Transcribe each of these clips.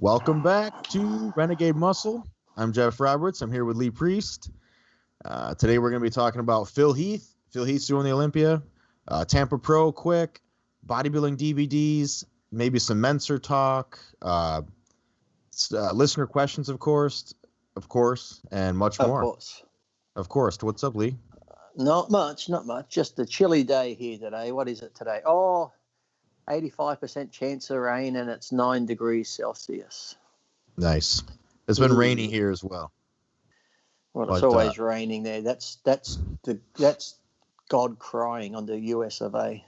Welcome back to Renegade Muscle. I'm Geoff Roberts. I'm here with Lee Priest. Today we're going to be talking about Phil Heath. Phil Heath's doing the Olympia. Tampa Pro quick. Bodybuilding DVDs. Maybe some Menser talk. Listener questions, of course, and much more. Of course. What's up, Lee? Not much. Just a chilly day here today. What is it today? 85% chance of rain, and it's 9 degrees Celsius. Nice. It's been rainy here as well. Well, it's always raining there. That's God crying on the US of A.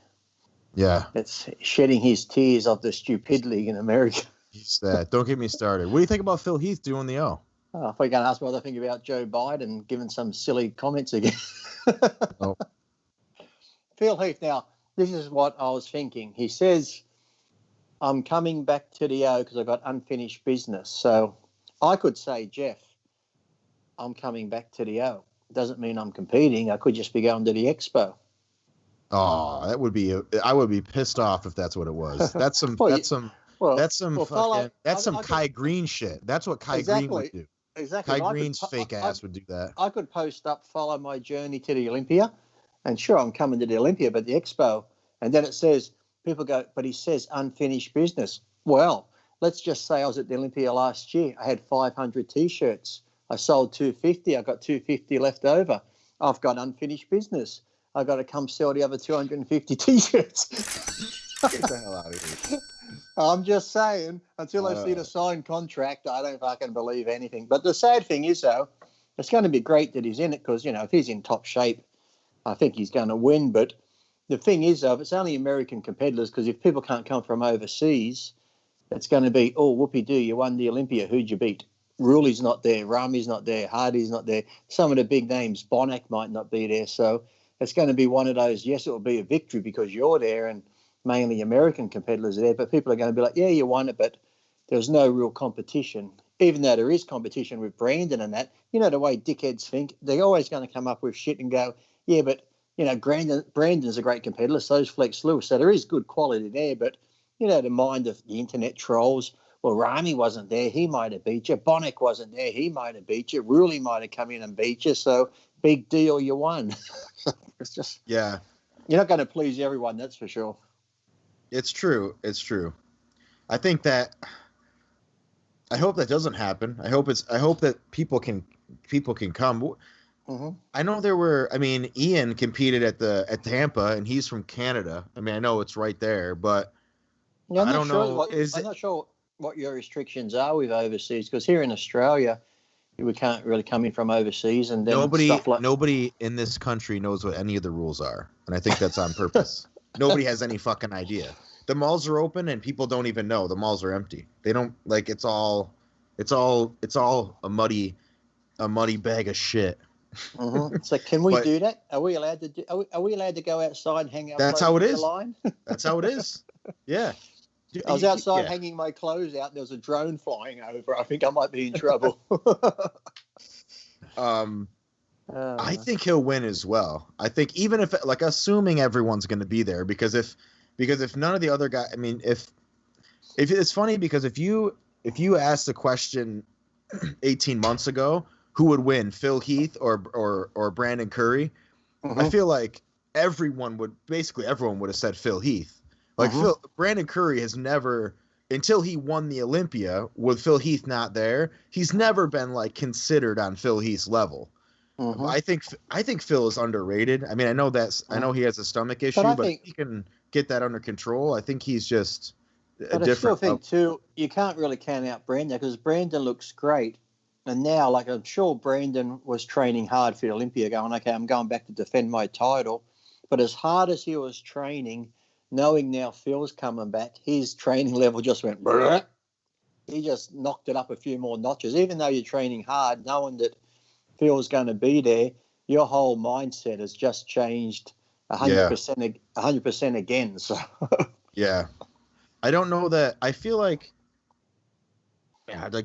Yeah. It's shedding his tears of the stupidity in America. He's that. Don't get me started. What do you think about Phil Heath doing the O? Oh, if we're going to ask what I think about Joe Biden giving some silly comments again. Oh. Phil Heath, now, this is what I was thinking. He says, I'm coming back to the O because I've got unfinished business. So I could say, Geoff, I'm coming back to the O. Doesn't mean I'm competing. I could just be going to the Expo. Oh, I would be pissed off if that's what it was. That's some Kai Greene shit. That's what Kai Greene would do. Exactly. Kai Greene's fake ass would do that. I could post up, follow my journey to the Olympia. And sure, I'm coming to the Olympia, but the Expo. And then it says, people go, but he says unfinished business. Well, let's just say I was at the Olympia last year. I had 500 T-shirts. I sold 250. I got 250 left over. I've got unfinished business. I got to come sell the other 250 T-shirts. Get the hell out of here. I'm just saying, until I see the signed contract, I don't fucking believe anything. But the sad thing is, though, it's going to be great that he's in it because, if he's in top shape, I think he's going to win. But the thing is, though, if it's only American competitors, because if people can't come from overseas, it's going to be, oh, whoopee-doo, you won the Olympia. Who'd you beat? Ruli's not there. Rami's not there. Hardy's not there. Some of the big names, Bonac might not be there. So it's going to be one of those, yes, it will be a victory because you're there and mainly American competitors are there. But people are going to be like, yeah, you won it, but there's no real competition. Even though there is competition with Brandon and that, the way dickheads think, they're always going to come up with shit and go, yeah, but, Brandon's a great competitor, so's Flex Lewis. So there is good quality there, but, the mind of the internet trolls, well, Rami wasn't there, he might have beat you. Bonac wasn't there, he might have beat you. Ruli might have come in and beat you, so big deal, you won. It's just... Yeah. You're not going to please everyone, that's for sure. It's true. I think that... I hope that doesn't happen. I hope that people can come. Mm-hmm. I know Ian competed at Tampa, and he's from Canada. I mean, I know it's right there, but I don't know. I'm not sure what your restrictions are with overseas, because here in Australia, we can't really come in from overseas, and then nobody in this country knows what any of the rules are, and I think that's on purpose. Nobody has any fucking idea. The malls are open, and people don't even know the malls are empty. They don't it's all a muddy bag of shit. Mm-hmm. So can we do that? Are we allowed to are we allowed to go outside and hang out? That's how it is. That's how it is. Yeah. I was outside hanging my clothes out, and there was a drone flying over. I think I might be in trouble. I think he'll win as well. I think even if, assuming everyone's going to be there, because if none of the other guys, I mean, if it's funny, because if you asked the question 18 months ago, who would win, Phil Heath or Brandon Curry? Mm-hmm. I feel like everyone would have said Phil Heath. Brandon Curry has never, until he won the Olympia with Phil Heath not there, he's never been considered on Phil Heath's level. Mm-hmm. I think Phil is underrated. I mean, I know he has a stomach issue, but if he can get that under control, I think he's just a different. But I still think too, you can't really count out Brandon, because Brandon looks great. And now, I'm sure Brandon was training hard for the Olympia, going, okay, I'm going back to defend my title. But as hard as he was training, knowing now Phil's coming back, his training level just went, bleh. He just knocked it up a few more notches. Even though you're training hard, knowing that Phil's going to be there, your whole mindset has just changed 100% again. So yeah, I don't know that. I feel like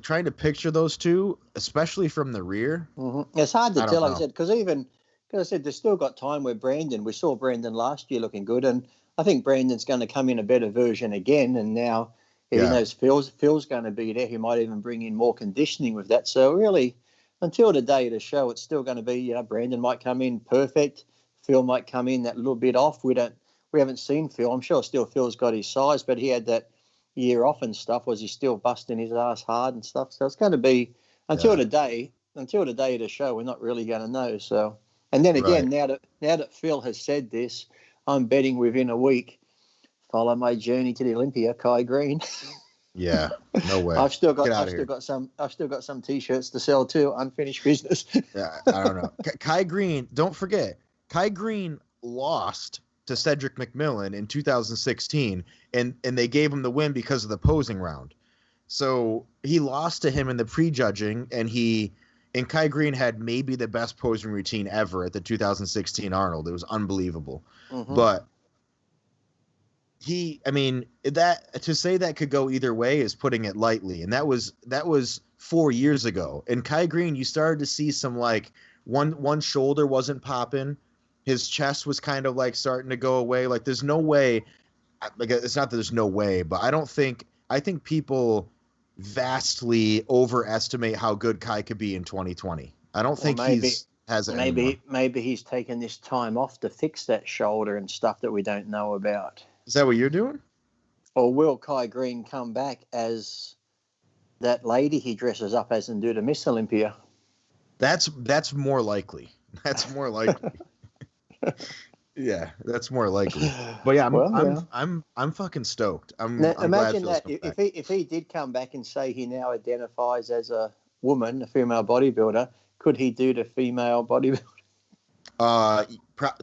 trying to picture those two, especially from the rear. Mm-hmm. It's hard to tell, like I said, because I said, there's still got time where we saw Brandon last year looking good, and I think Brandon's going to come in a better version again, and now He knows Phil's going to be there. He might even bring in more conditioning with that. So really, until the day of the show, it's still going to be, Brandon might come in perfect. Phil might come in that little bit off. We haven't seen Phil. I'm sure still Phil's got his size, but he had that year off and stuff. Was he still busting his ass hard and stuff? So it's going to be until the day of the show. We're not really going to know. So, and then again, now that Phil has said this, I'm betting within a week. Follow my journey to the Olympia, Kai Greene. Yeah, no way. I've still got some T-shirts to sell too. Unfinished business. Yeah, I don't know. Kai Greene. Don't forget, Kai Greene lost to Cedric McMillan in 2016, and they gave him the win because of the posing round. So he lost to him in the prejudging, and Kai Greene had maybe the best posing routine ever at the 2016 Arnold. It was unbelievable, but. That to say that could go either way is putting it lightly. And that was 4 years ago. And Kai Greene, you started to see some like one shoulder wasn't popping. His chest was kind of like starting to go away. Like there's no way, like it's not that there's no way, but I think people vastly overestimate how good Kai could be in 2020. I don't think maybe he's taken this time off to fix that shoulder and stuff that we don't know about. Is that what you're doing? Or will Kai Greene come back as that lady he dresses up as and do the Miss Olympia? That's more likely. That's more likely. Yeah, that's more likely. But yeah, I'm fucking stoked. I'm imagine glad that if he did come back and say he now identifies as a woman, a female bodybuilder, could he do the female bodybuilder?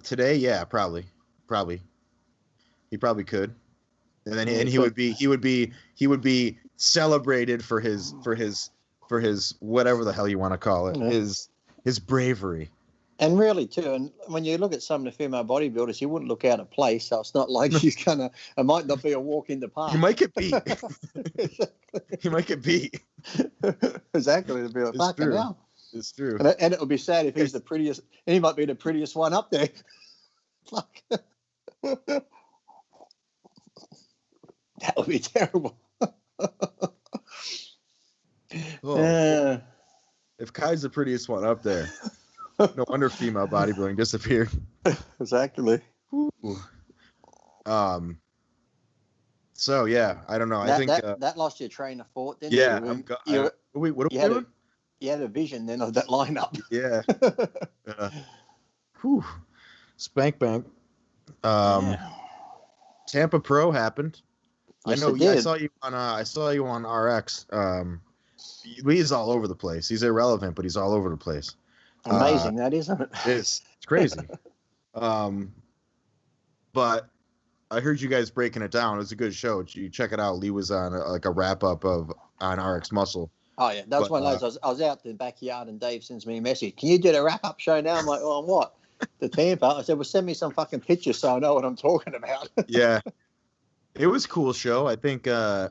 Today, yeah, probably. He probably could, and then he would be celebrated for his whatever the hell you want to call it, his bravery. And really too, and when you look at some of the female bodybuilders, you wouldn't look out of place. So it's not like she's gonna. It might not be a walk in the park. You might get beat. You might get beat. Exactly, it'll be a fucking hell. It's true. And it would be sad if he's the prettiest, and he might be the prettiest one up there. Fuck. That would be terrible. If Kai's the prettiest one up there, no wonder female bodybuilding disappeared. Exactly. So yeah, I don't know. I think that lost your train of thought, didn't you? Wait, what are we doing? You had a vision then of that lineup. Yeah. Spank bank. Tampa Pro happened. Yes, I know. Yeah, I saw you on RX. He's all over the place. He's irrelevant, but he's all over the place. Amazing, that isn't it? It's crazy. But I heard you guys breaking it down. It was a good show. You check it out. Lee was on a wrap up on RX Muscle. Oh yeah, that's one of those. I was out in the backyard and Dave sends me a message. Can you do the wrap up show now? I'm like, oh, on what? The Tampa. I said, well, send me some fucking pictures so I know what I'm talking about. Yeah. It was a cool show. I think. I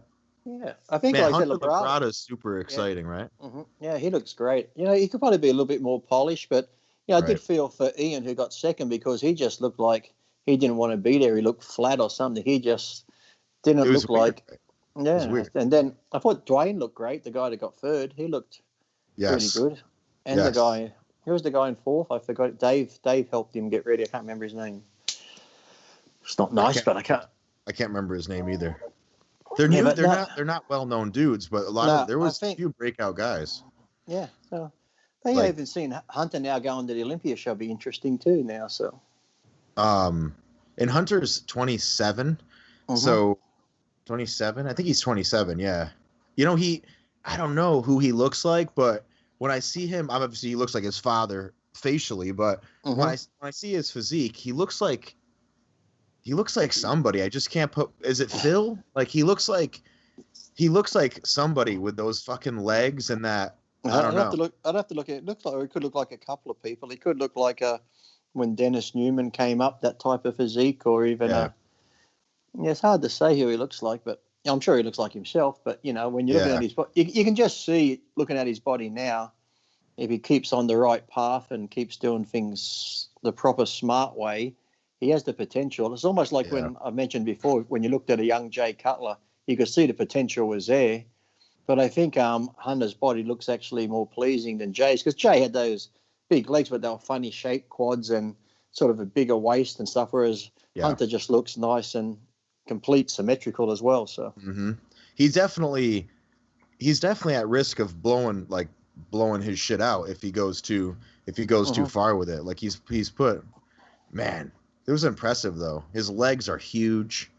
think man, like Labrado is super exciting, right? Mm-hmm. Yeah, he looks great. He could probably be a little bit more polished, but I did feel for Ian who got second because he just looked like he didn't want to be there. He looked flat or something. He just didn't look like. Yeah, and then I thought Dwayne looked great. The guy that got third, he looked pretty good. And the guy, who was the guy in fourth? I forgot. Dave helped him get ready. I can't remember his name. It's not nice, but I can't remember his name either. They're new. They're not well-known dudes, but there was a few breakout guys. Yeah, so I even seen Hunter now going to the Olympia show. Be interesting too now. So, and Hunter's 27, so 27. I think he's 27. Yeah, I don't know who he looks like, but when I see him, obviously he looks like his father facially, but when I see his physique, he looks like somebody. I just can't put. Is it Phil? Like he looks like somebody with those fucking legs and that. I don't know. I'd have to look at it. Looks like it could look like a couple of people. He could look like when Dennis Newman came up, that type of physique, or even it's hard to say who he looks like, but I'm sure he looks like himself. But when you're looking at his body, you can just see looking at his body now. If he keeps on the right path and keeps doing things the proper smart way, he has the potential. It's almost like when I mentioned before, when you looked at a young Jay Cutler, you could see the potential was there. But I think Hunter's body looks actually more pleasing than Jay's, because Jay had those big legs, but they were funny shaped quads and sort of a bigger waist and stuff, whereas Hunter just looks nice and complete, symmetrical as well. So he's definitely at risk of blowing his shit out if he goes too far with it. Like he's put, man, it was impressive though. His legs are huge.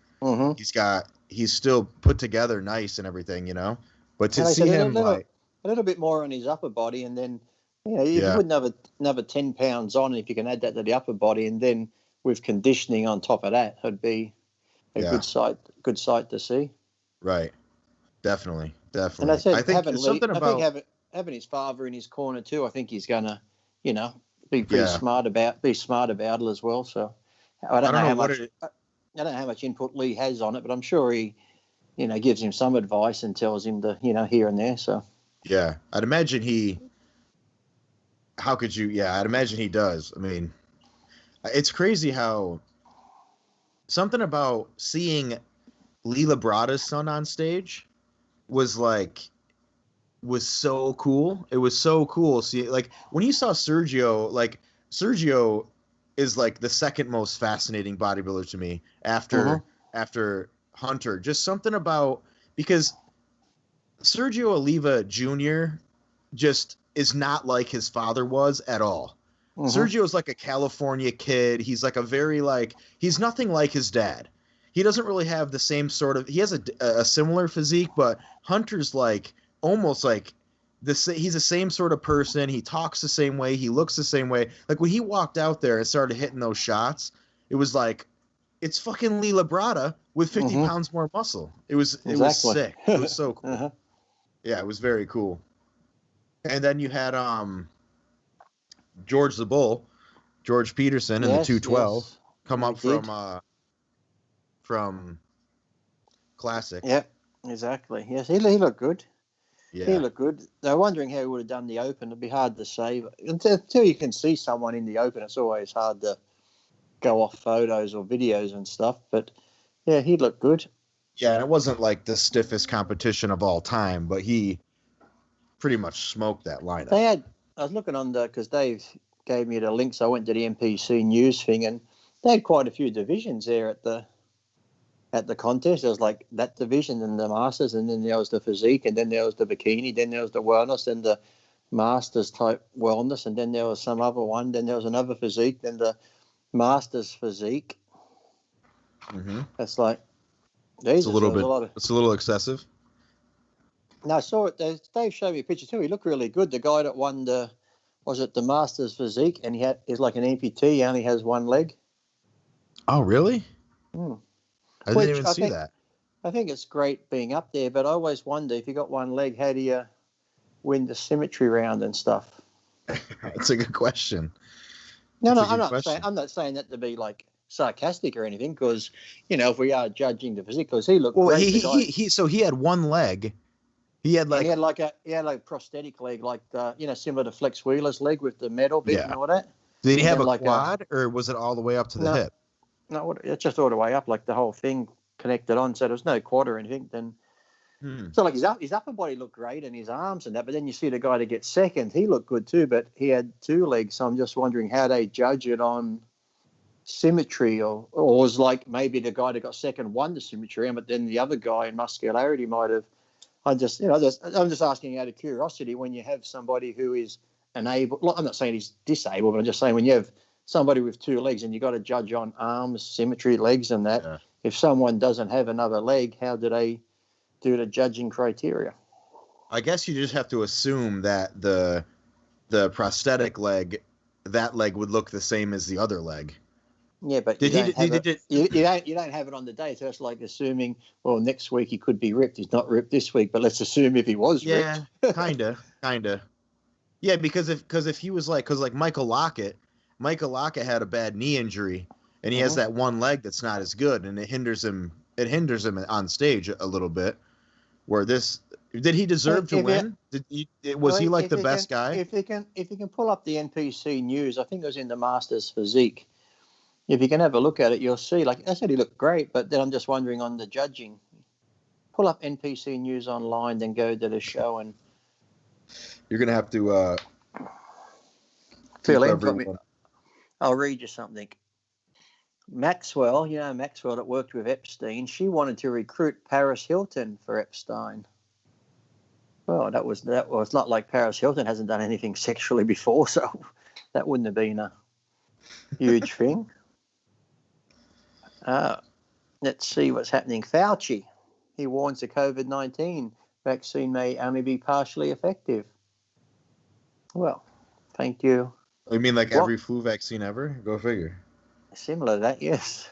He's still put together nice and everything, you know. But to see him a little bit more on his upper body, and then if you put another 10 pounds on, if you can add that to the upper body, and then with conditioning on top of that, it'd be a good sight to see. Right, definitely. And I said, having his father in his corner too, I think he's gonna, be pretty smart about it as well. So I don't know how much input Lee has on it, but I'm sure he, gives him some advice and tells him to, here and there. So yeah, I'd imagine he. How could you? Yeah, I'd imagine he does. I mean, it's crazy how something about seeing Lee Labrado's son on stage was so cool. It was so cool. See, like when you saw Sergio, Sergio is like the second most fascinating bodybuilder to me after Hunter. Just something about, because Sergio Oliva Jr. just is not like his father was at all. Sergio is like a California kid. He's like he's nothing like his dad. He doesn't really have the same sort of, he has a similar physique, but Hunter's like almost like he's the same sort of person. He talks the same way. He looks the same way. Like when he walked out there and started hitting those shots, it was like, it's fucking Lee Labrada with 50 pounds more muscle. It was sick. It was so cool. Yeah, it was very cool. And then you had George the Bull, George Peterson in the 212 come up from Classic. Yep, exactly. Yes, he looked good. Yeah. He looked good. They're wondering how he would have done the Open. It'd be hard to say. Until you can see someone in the Open, it's always hard to go off photos or videos and stuff. But, yeah, he looked good. Yeah, and it wasn't like the stiffest competition of all time, but he pretty much smoked that lineup. I was looking on because Dave gave me the link, so I went to the NPC news thing, and they had quite a few divisions there at the contest. There was like that division and the Masters, and then there was the physique, and then there was the bikini, then there was the wellness, then the Masters type wellness, and then there was some other one, then there was another physique, then the Masters physique. That's like, it's a little excessive. No, I saw it. Dave showed me a picture too. He looked really good. The guy that won the Masters physique, and he's like an amputee. He only has one leg. Oh, really? I didn't even see that. I think it's great being up there, but I always wonder, if you got one leg, how do you win the symmetry round and stuff? That's a good question. I'm not saying that to be like sarcastic or anything, because if we are judging the physique, because he looked great. He had one leg. He had a prosthetic leg, like similar to Flex Wheeler's leg with the metal bit and all that. Did he have a quad, or was it all the way up to the hip? No, it's just all the way up, like the whole thing connected on. So there was no quad or anything. Then, so like his upper body looked great and his arms and that. But then you see the guy that gets second, he looked good too, but he had two legs. So I'm just wondering how they judge it on symmetry, or was like maybe the guy that got second won the symmetry, but then the other guy in muscularity might have. I'm just asking out of curiosity, when you have somebody who is unable. I'm not saying he's disabled, but I'm just saying when you have somebody with two legs and you got to judge on arms, symmetry, legs, and that. Yeah. If someone doesn't have another leg, how do they do the judging criteria? I guess you just have to assume that the prosthetic leg, that leg would look the same as the other leg. Yeah, but you don't have it on the day, so it's like assuming, well, next week he could be ripped. He's not ripped this week, but let's assume if he was ripped. Yeah, kinda. Yeah, because if he was like Michael Lockett had a bad knee injury, and he has that one leg that's not as good, and it hinders him on stage a little bit. Where did he deserve to win? Was he like the best guy? If you can pull up the NPC news, I think it was in the Masters physique. If you can have a look at it, you'll see. Like I said, he looked great, but then I'm just wondering on the judging pull up NPC News Online, then go to the show, and you're gonna have to fill in for me. I'll read you something. Maxwell, Maxwell that worked with Epstein, she wanted to recruit Paris Hilton for Epstein. Well, that was not like Paris Hilton hasn't done anything sexually before, so that wouldn't have been a huge thing. Let's see what's happening. Fauci, he warns the COVID-19 vaccine may only be partially effective. Well, thank you. You mean like every flu vaccine ever? Go figure. Similar to that, yes.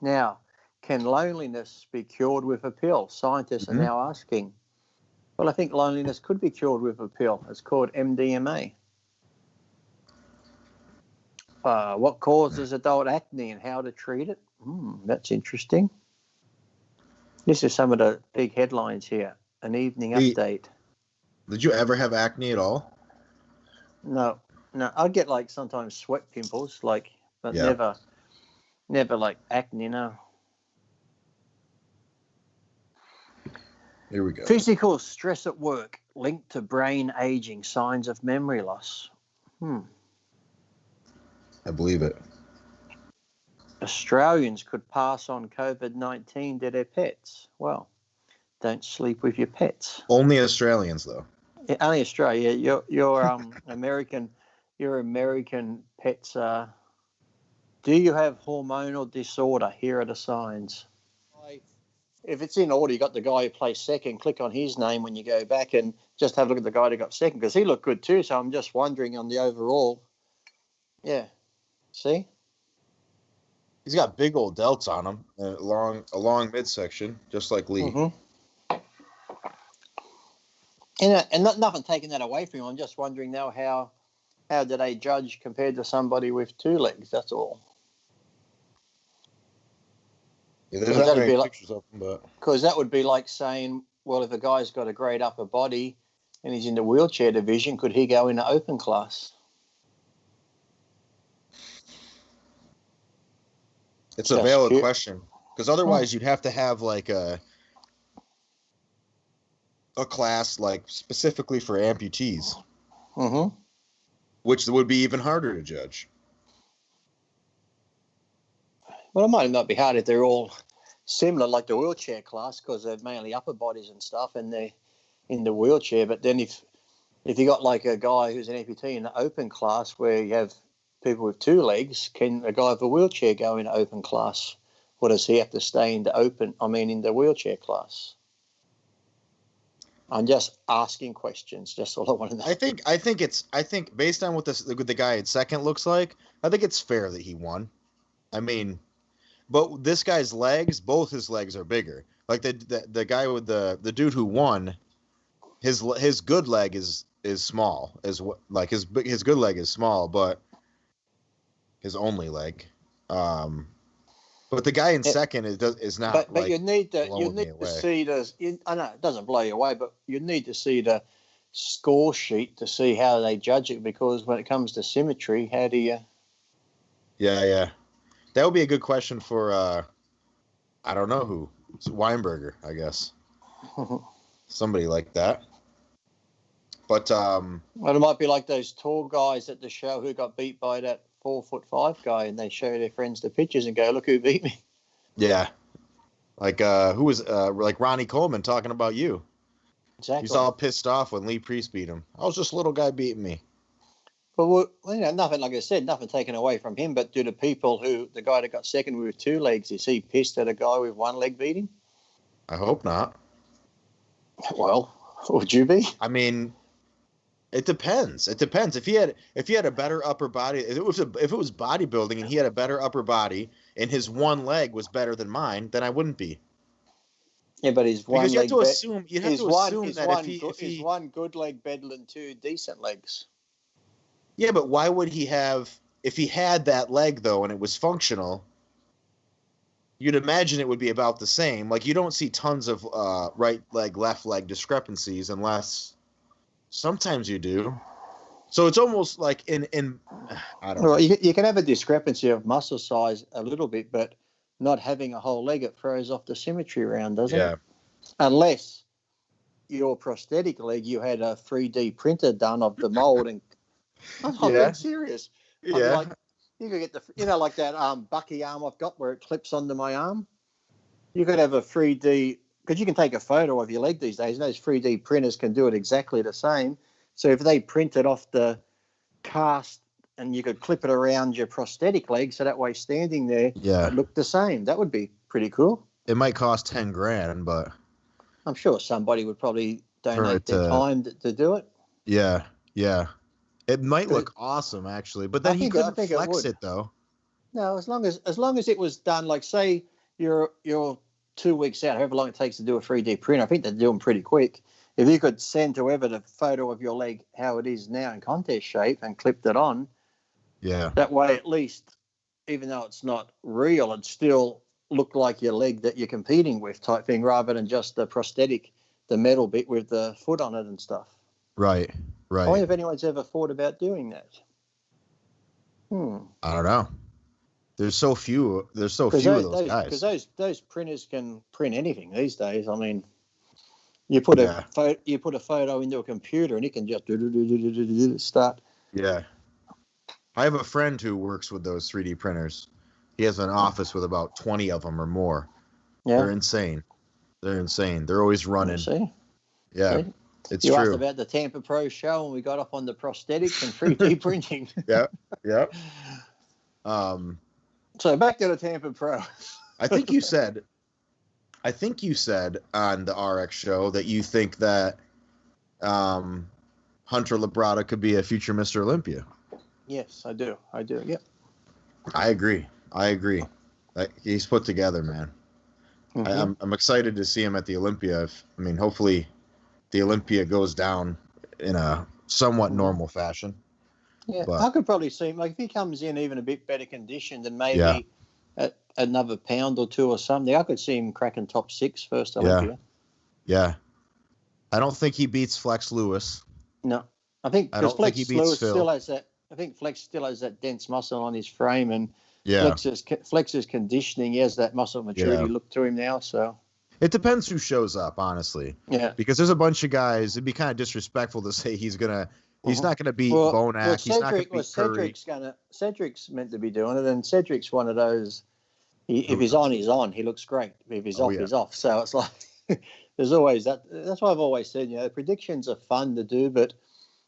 Now, can loneliness be cured with a pill? Scientists are now asking. Well, I think loneliness could be cured with a pill. It's called MDMA. What causes adult acne and how to treat it? That's interesting. This is some of the big headlines here. An evening update. Did you ever have acne at all? No. I get like sometimes sweat pimples, but never like acne, no. Here we go. Physical stress at work linked to brain aging, signs of memory loss. I believe it. Australians could pass on COVID-19 to their pets. Well, don't sleep with your pets. Only Australians, though. Yeah, only Australia. Your American. Your American pets. Do you have hormonal disorder? Here are the signs. If it's in order, you got the guy who plays second. Click on his name when you go back and just have a look at the guy who got second because he looked good too. So I'm just wondering on the overall. Yeah. See? He's got big old delts on him, a long midsection, just like Lee. And nothing taking that away from him. I'm just wondering now how do they judge compared to somebody with two legs? That's all. Yeah, there's not many pictures of him, but because that would be like saying, well, if a guy's got a great upper body and he's in the wheelchair division, could he go in the open class? It's a valid question because otherwise you'd have to have like a class like specifically for amputees, which would be even harder to judge. Well, it might not be hard if they're all similar, like the wheelchair class, because they're mainly upper bodies and stuff, and they're in the wheelchair. But then if you got like a guy who's an amputee in the open class where you have people with two legs, can a guy with a wheelchair go in the open class? Or does he have to stay in the wheelchair class? I'm just asking questions. Just all I want to know. I think based on what the guy at second looks like, I think it's fair that he won. I mean, but this guy's legs, both his legs are bigger. Like the guy with the dude who won, his good leg is small. His good leg is small, but his only leg. But the guy in second is not. But you need to see the. I know it doesn't blow you away, but you need to see the score sheet to see how they judge it, because when it comes to symmetry, how do you? Yeah. That would be a good question for I don't know who. It's Weinberger, I guess. Somebody like that. But well, it might be like those tall guys at the show who got beat by that 4'5" guy, and they show their friends the pictures and go, "Look who beat me." Yeah, like who was like Ronnie Coleman talking about you. Exactly. He's all pissed off when Lee Priest beat him. I was just a little guy beating me. But nothing, like I said, nothing taken away from him. But do the guy that got second with two legs, is he pissed at a guy with one leg beating? I hope not. Well, would you be? I mean, it depends. It depends. If he had a better upper body, if it was bodybuilding and he had a better upper body and his one leg was better than mine, then I wouldn't be. Yeah, but his one leg. Because you have to assume that if one good leg better than two decent legs. Yeah, but why would he have, if he had that leg, though, and it was functional, you'd imagine it would be about the same. Like, you don't see tons of right leg, left leg discrepancies unless sometimes you do. So it's almost like I don't know. Well, you can have a discrepancy of muscle size a little bit, but not having a whole leg, it throws off the symmetry around, doesn't it? unless your prosthetic leg, you had a 3D printer done of the mold, and I'm being serious. I mean, like, you could get the, like that Bucky arm I've got where it clips onto my arm. You could have a 3D, because you can take a photo of your leg these days, and those 3D printers can do it exactly the same. So if they printed off the cast and you could clip it around your prosthetic leg, so that way standing there, it looked the same. That would be pretty cool. It might cost $10,000, but I'm sure somebody would probably donate their time to do it. Yeah, yeah. It might look awesome, actually, but then he couldn't flex it though. No, as long as it was done, like say you're 2 weeks out, however long it takes to do a 3D print. I think they do them pretty quick. If you could send whoever the photo of your leg how it is now in contest shape and clipped it on, that way at least, even though it's not real, it still look like your leg that you're competing with type thing, rather than just the prosthetic, the metal bit with the foot on it and stuff. Right. I wonder if anyone's ever thought about doing that. I don't know. There's so few of those guys. Because those printers can print anything these days. I mean, you put a photo into a computer and it can just start. Yeah. I have a friend who works with those 3D printers. He has an office with about 20 of them or more. Yeah. They're insane. They're always running. See? Yeah. It's you true. asked about the Tampa Pro show and we got up on the prosthetics and 3D printing. Yeah. So back to the Tampa Pro. I think you said on the RX show that you think that Hunter Labrado could be a future Mr. Olympia. Yes, I do. Yeah. I agree. He's put together, man. Mm-hmm. I'm excited to see him at the Olympia. Hopefully the Olympia goes down in a somewhat normal fashion. Yeah, but I could probably see him, like if he comes in even a bit better conditioned and maybe at another pound or two or something, I could see him cracking top 6 first Olympia. Yeah. I don't think he beats Flex Lewis. No. I think because Flex Lewis Phil. Still has that. I think Flex still has that dense muscle on his frame, and Flex's conditioning. He has that muscle maturity look to him now. So it depends who shows up, honestly. Yeah, because there's a bunch of guys. It'd be kind of disrespectful to say he's not gonna beat Bonac. He's not gonna beat Curry. Cedric's meant to be doing it, and Cedric's one of those. If he's on, he's on. He looks great. If he's off, he's off. So it's like there's always that. That's why I've always said, predictions are fun to do, but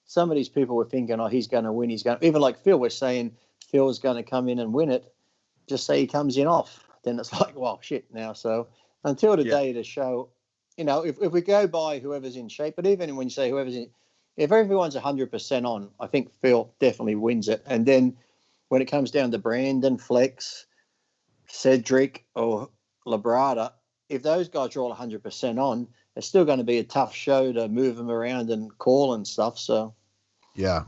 some of these people were thinking, he's going to win. Even like Phil was saying, Phil's going to come in and win it. Just say he comes in off. Then it's like, well, shit now. So until the day of the show, if we go by whoever's in shape, but even when you say whoever's in, if everyone's 100% on, I think Phil definitely wins it. And then when it comes down to Brandon, Flex, Cedric, or Labrado, if those guys are all 100% on, it's still going to be a tough show to move them around and call and stuff. So, yeah,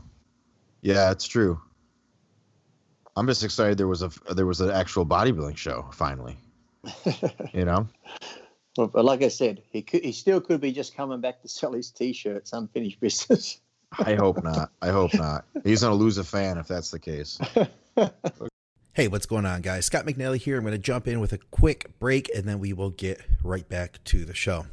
it's true. I'm just excited there was an actual bodybuilding show finally. But like I said, he still could be just coming back to sell his T-shirts, unfinished business. I hope not. He's going to lose a fan if that's the case. Hey, what's going on, guys? Scott McNally here. I'm going to jump in with a quick break, and then we will get right back to the show.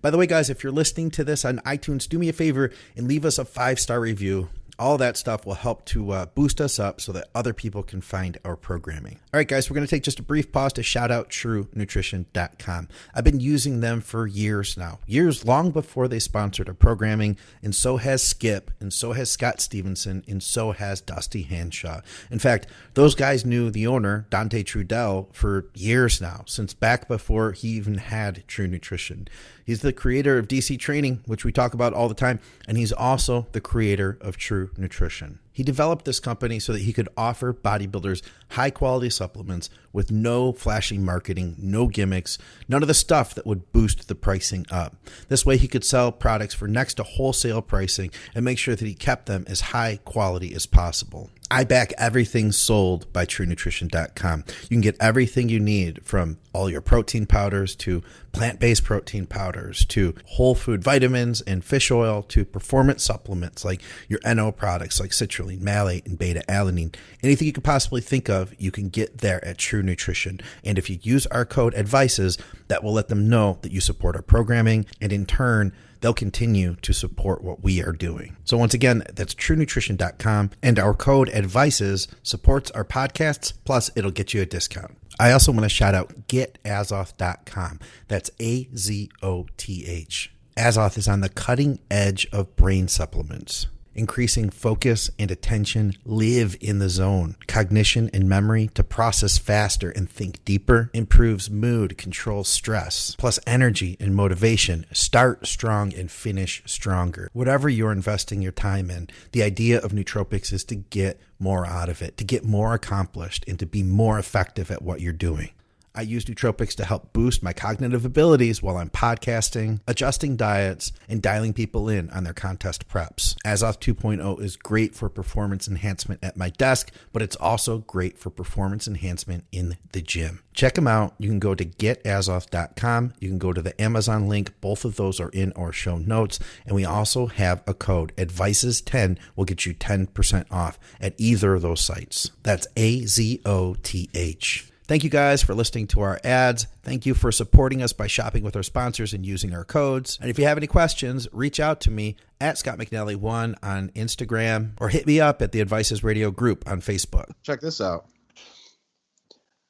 By the way, guys, if you're listening to this on iTunes, do me a favor and leave us a 5-star review. All that stuff will help to boost us up so that other people can find our programming. All right, guys, we're going to take just a brief pause to shout out TrueNutrition.com. I've been using them for years now, years long before they sponsored our programming, and so has Skip, and so has Scott Stevenson, and so has Dusty Hanshaw. In fact, those guys knew the owner, Dante Trudell, for years now, since back before he even had True Nutrition. He's the creator of DC Training, which we talk about all the time, and he's also the creator of True Nutrition. He developed this company so that he could offer bodybuilders high-quality supplements with no flashy marketing, no gimmicks, none of the stuff that would boost the pricing up. This way he could sell products for next to wholesale pricing and make sure that he kept them as high quality as possible. I back everything sold by TrueNutrition.com. You can get everything you need, from all your protein powders to plant-based protein powders to whole food vitamins and fish oil to performance supplements like your NO products like Citrus sertraline, malate, and beta-alanine. Anything you could possibly think of, you can get there at True Nutrition. And if you use our code ADVICES, that will let them know that you support our programming, and in turn, they'll continue to support what we are doing. So once again, that's truenutrition.com, and our code ADVICES supports our podcasts, plus it'll get you a discount. I also want to shout out getazoth.com. That's A-Z-O-T-H. Azoth is on the cutting edge of brain supplements. Increasing focus and attention, live in the zone, cognition and memory to process faster and think deeper, improves mood, controls stress, plus energy and motivation, start strong and finish stronger. Whatever you're investing your time in, the idea of nootropics is to get more out of it, to get more accomplished, and to be more effective at what you're doing. I use nootropics to help boost my cognitive abilities while I'm podcasting, adjusting diets, and dialing people in on their contest preps. Azoth 2.0 is great for performance enhancement at my desk, but it's also great for performance enhancement in the gym. Check them out. You can go to getazoth.com. You can go to the Amazon link. Both of those are in our show notes. And we also have a code. ADVICES10 will get you 10% off at either of those sites. That's AZOTH. Thank you guys for listening to our ads. Thank you for supporting us by shopping with our sponsors and using our codes. And if you have any questions, reach out to me at Scott McNally1 on Instagram, or hit me up at the Advices Radio group on Facebook. Check this out.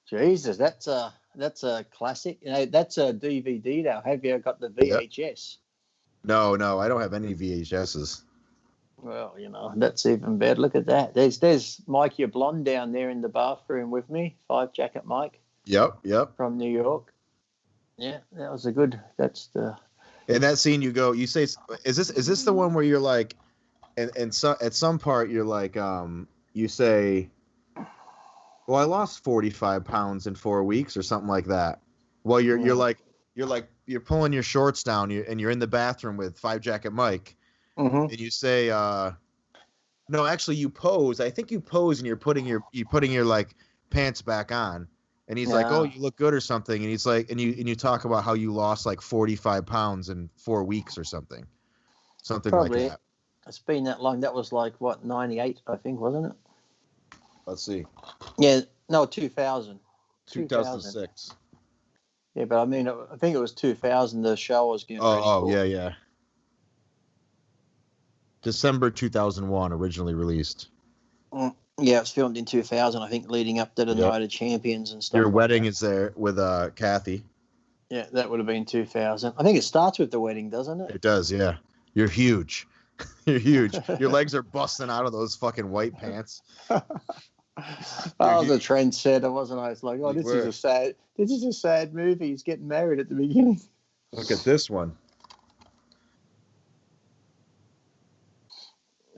Jesus, that's a classic. You know, that's a DVD now. Have you got the VHS? No, I don't have any VHSs. Well, you know, that's even better. Look at that. There's Mike, your blonde down there in the bathroom with me. 5 Jacket Mike. Yep. From New York. Yeah, that was a good. That's the. In that scene, you say, is this the one where you're like, and so at some part you're like, you say, well, I lost 45 pounds in 4 weeks or something like that. Well, you're pulling your shorts down, and you're in the bathroom with 5 Jacket Mike. Mm-hmm. And you say, no, actually you pose. I think you pose and you're putting your like pants back on. And he's like, oh, you look good or something. And he's like, and you talk about how you lost like 45 pounds in 4 weeks or something. Something probably like that. It's been that long. That was like, what, 98, I think, wasn't it? Let's see. Yeah, no, 2000. 2006. Yeah, but I mean, I think it was 2000 the show was getting ready for. Yeah. December 2001, originally released. Yeah, it was filmed in 2000, I think, leading up to the Night of Champions and stuff. Your wedding is there with Kathy. Yeah, that would have been 2000. I think it starts with the wedding, doesn't it? It does, yeah. You're huge. You're huge. Your legs are busting out of those fucking white pants. I was a trendsetter, wasn't I? It's like, oh, this is a sad movie. He's getting married at the beginning. Look at this one.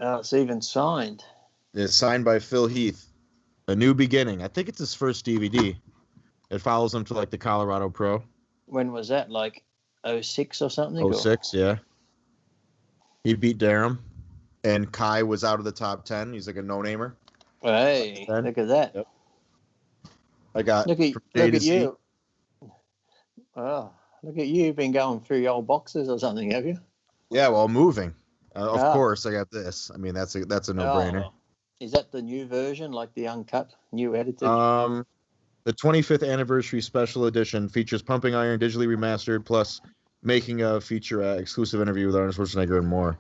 It's even signed. It's signed by Phil Heath. A New Beginning. I think it's his first DVD. It follows him to like the Colorado Pro. When was that? Like 06 or something? 06, yeah. He beat Durham, and Kai was out of the top 10. He's like a no-namer. Hey, look at that. Yep. I got. Look at you. Oh, look at you. You've been going through your old boxes or something, have you? Yeah, well, moving. Of course, I got this. I mean, that's a no-brainer. Is that the new version, like the uncut, new edited? The 25th anniversary special edition features Pumping Iron digitally remastered, plus making a feature exclusive interview with Arnold Schwarzenegger and more.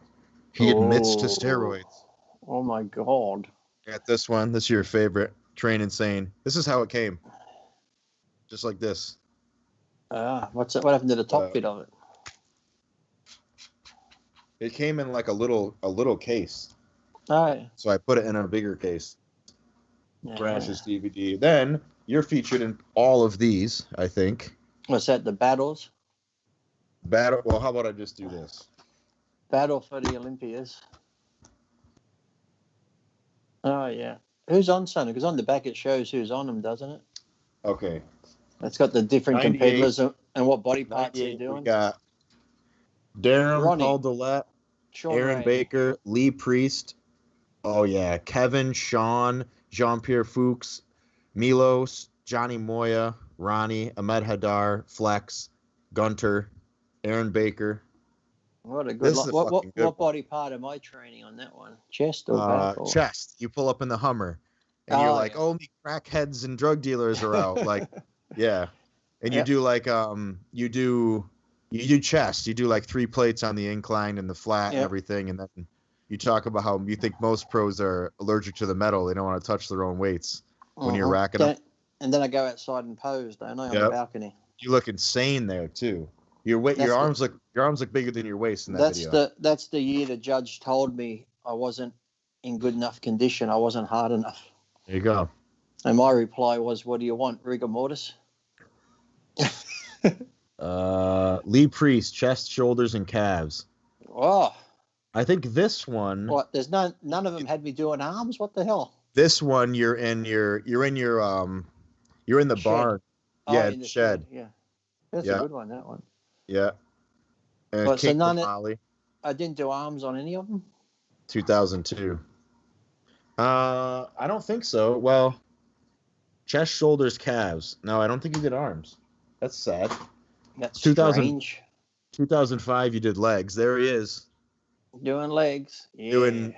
He admits to steroids. Oh my God! Got this one. This is your favorite. Train Insane. This is how it came. Just like this. What happened to the top bit of it? It came in like a little case. All right. So I put it in a bigger case. Brash's DVD. Then you're featured in all of these, I think. What's that? The battles? Well, how about I just do this? Battle for the Olympias. Oh, yeah. Who's on Sunday? Because on the back it shows who's on them, doesn't it? Okay. It's got the different competitors and what body parts they're doing. We got Darren, Paul Dillette, Aaron Baker, Lee Priest. Oh, yeah. Kevin, Sean, Jean-Pierre Fuchs, Milos, Johnny Moya, Ronnie, Ahmed Hadar, Flex, Gunter, Aaron Baker. What a good what body part am I training on that one? Chest or back? Or? Chest. You pull up in the Hummer, and you're like, only crackheads and drug dealers are out. Like, yeah. And you do like you do chest. You do like 3 plates on the incline and the flat and everything, and then you talk about how you think most pros are allergic to the metal. They don't want to touch their own weights when you're racking up. And then I go outside and pose, don't I, on the balcony? You look insane there too. Your arms look bigger than your waist in that video. That's the year the judge told me I wasn't in good enough condition. I wasn't hard enough. There you go. And my reply was, "What do you want, rigor mortis?" Lee Priest, chest, shoulders, and calves. Oh, I think this one. What? There's none of them had me doing arms. What the hell? This one, you're in the barn. Yeah, in the shed. Yeah, that's a good one. That one. Yeah. So I didn't do arms on any of them. 2002. I don't think so. Well, chest, shoulders, calves. No, I don't think you did arms. That's sad. That's strange. 2005, you did legs. There he is. Doing legs. Yeah. Doing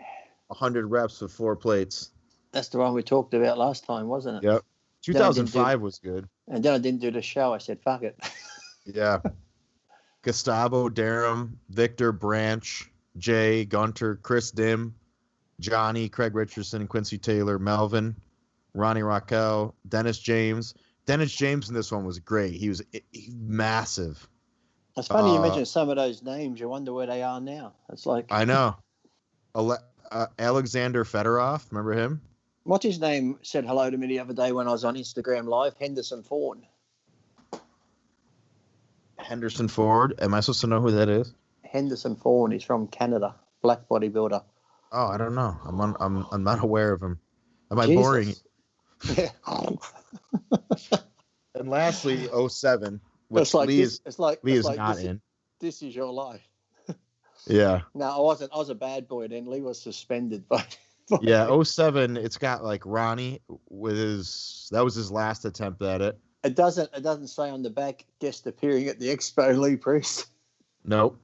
100 reps with 4 plates. That's the one we talked about last time, wasn't it? Yep. 2005 was good. And then I didn't do the show. I said, fuck it. Yeah. Gustavo, Durham, Victor, Branch, Jay, Gunter, Chris Dim, Johnny, Craig Richardson, Quincy Taylor, Melvin, Ronnie Raquel, Dennis James. Dennis James in this one was great. He was massive. It's funny you mentioned some of those names. You wonder where they are now. It's like I know. Alexander Fedorov, remember him? What's his name? Said hello to me the other day when I was on Instagram Live. Henderson Ford. Henderson Ford. Am I supposed to know who that is? Henderson Ford. He's from Canada. Black bodybuilder. Oh, I don't know. I'm not aware of him. Am I boring? Yeah. And lastly, 07. It's like Lee is like not in. This is your life. Yeah. No, I wasn't. I was a bad boy then. Lee was suspended. Yeah, 07. It's got like Ronnie that was his last attempt at it. It doesn't say on the back guest appearing at the expo. Lee Priest. Nope.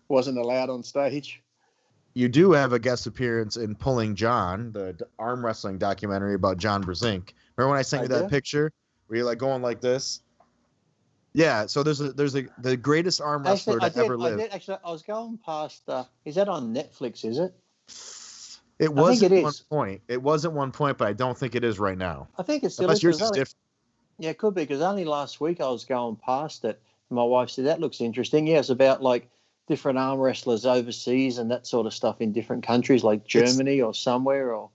Wasn't allowed on stage. You do have a guest appearance in Pulling John, the arm wrestling documentary about John Brzenk. Remember when I sent you that picture where you're like going like this? Yeah. So there's the greatest arm wrestler to ever live. I was going past. Is that on Netflix? Is it? It was at one point. It was at one point, but I don't think it is right now. I think it's still. Unless yours is different. Yeah, it could be, because only last week I was going past it. And my wife said, that looks interesting. Yeah, it's about like different arm wrestlers overseas and that sort of stuff in different countries like Germany or somewhere. Or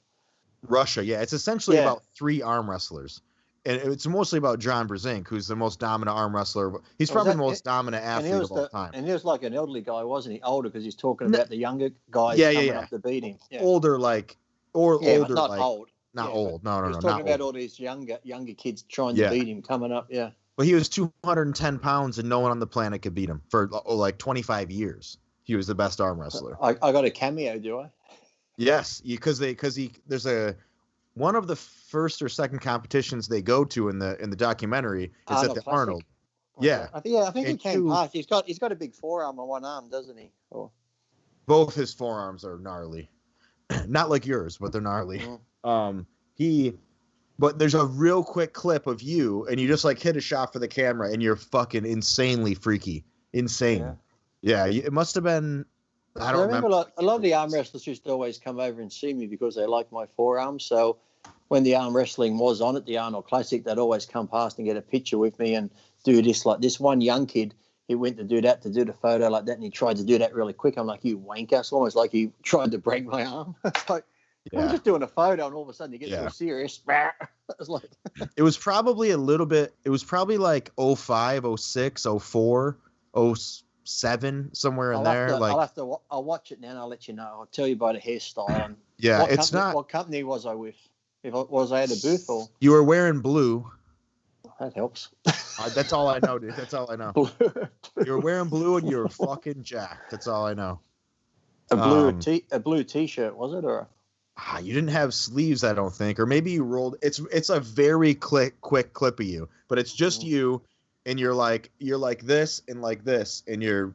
Russia, yeah. It's essentially about 3 arm wrestlers. And it's mostly about John Brzenk, who's the most dominant arm wrestler. He's probably the most dominant athlete of all time. And he was like an elderly guy, wasn't he? Older, because he's talking about the younger guys coming up to beat him. Yeah. Older, like, older, not like, old. Not old. No, he's talking about all these younger kids trying to beat him coming up. Yeah. Well, he was 210 pounds, and no one on the planet could beat him for like 25 years. He was the best arm wrestler. I got a cameo, do I? Yes, because there's one of the first or second competitions they go to in the documentary. It's at the Classic. Arnold. Yeah. I think he came past. He's got a big forearm on one arm, doesn't he? Or... Both his forearms are gnarly. Not like yours, but they're gnarly. Mm-hmm. But there's a real quick clip of you, and you just like hit a shot for the camera, and you're fucking insanely freaky. Insane. Yeah, it must have been. I don't remember. A lot of the arm wrestlers used to always come over and see me because they like my forearms. So when the arm wrestling was on at the Arnold Classic, they'd always come past and get a picture with me and do this. Like this one young kid, he went to do the photo like that, and he tried to do that really quick. I'm like, you wanker. It's almost like he tried to break my arm. It's like, I'm just doing a photo, and all of a sudden you get so serious. It's like it was probably like 05, 06, 04, 07, somewhere in there. I'll watch it now and I'll let you know. I'll tell you by the hairstyle. And what company was I with? Was I at a booth or? You were wearing blue. That helps. That's all I know, dude. That's all I know. You were wearing blue and you were fucking jacked. That's all I know. A blue t-shirt, was it, or? You didn't have sleeves, I don't think, or maybe you rolled. It's a very quick clip of you, but it's just you, and you're like this and like this, and you're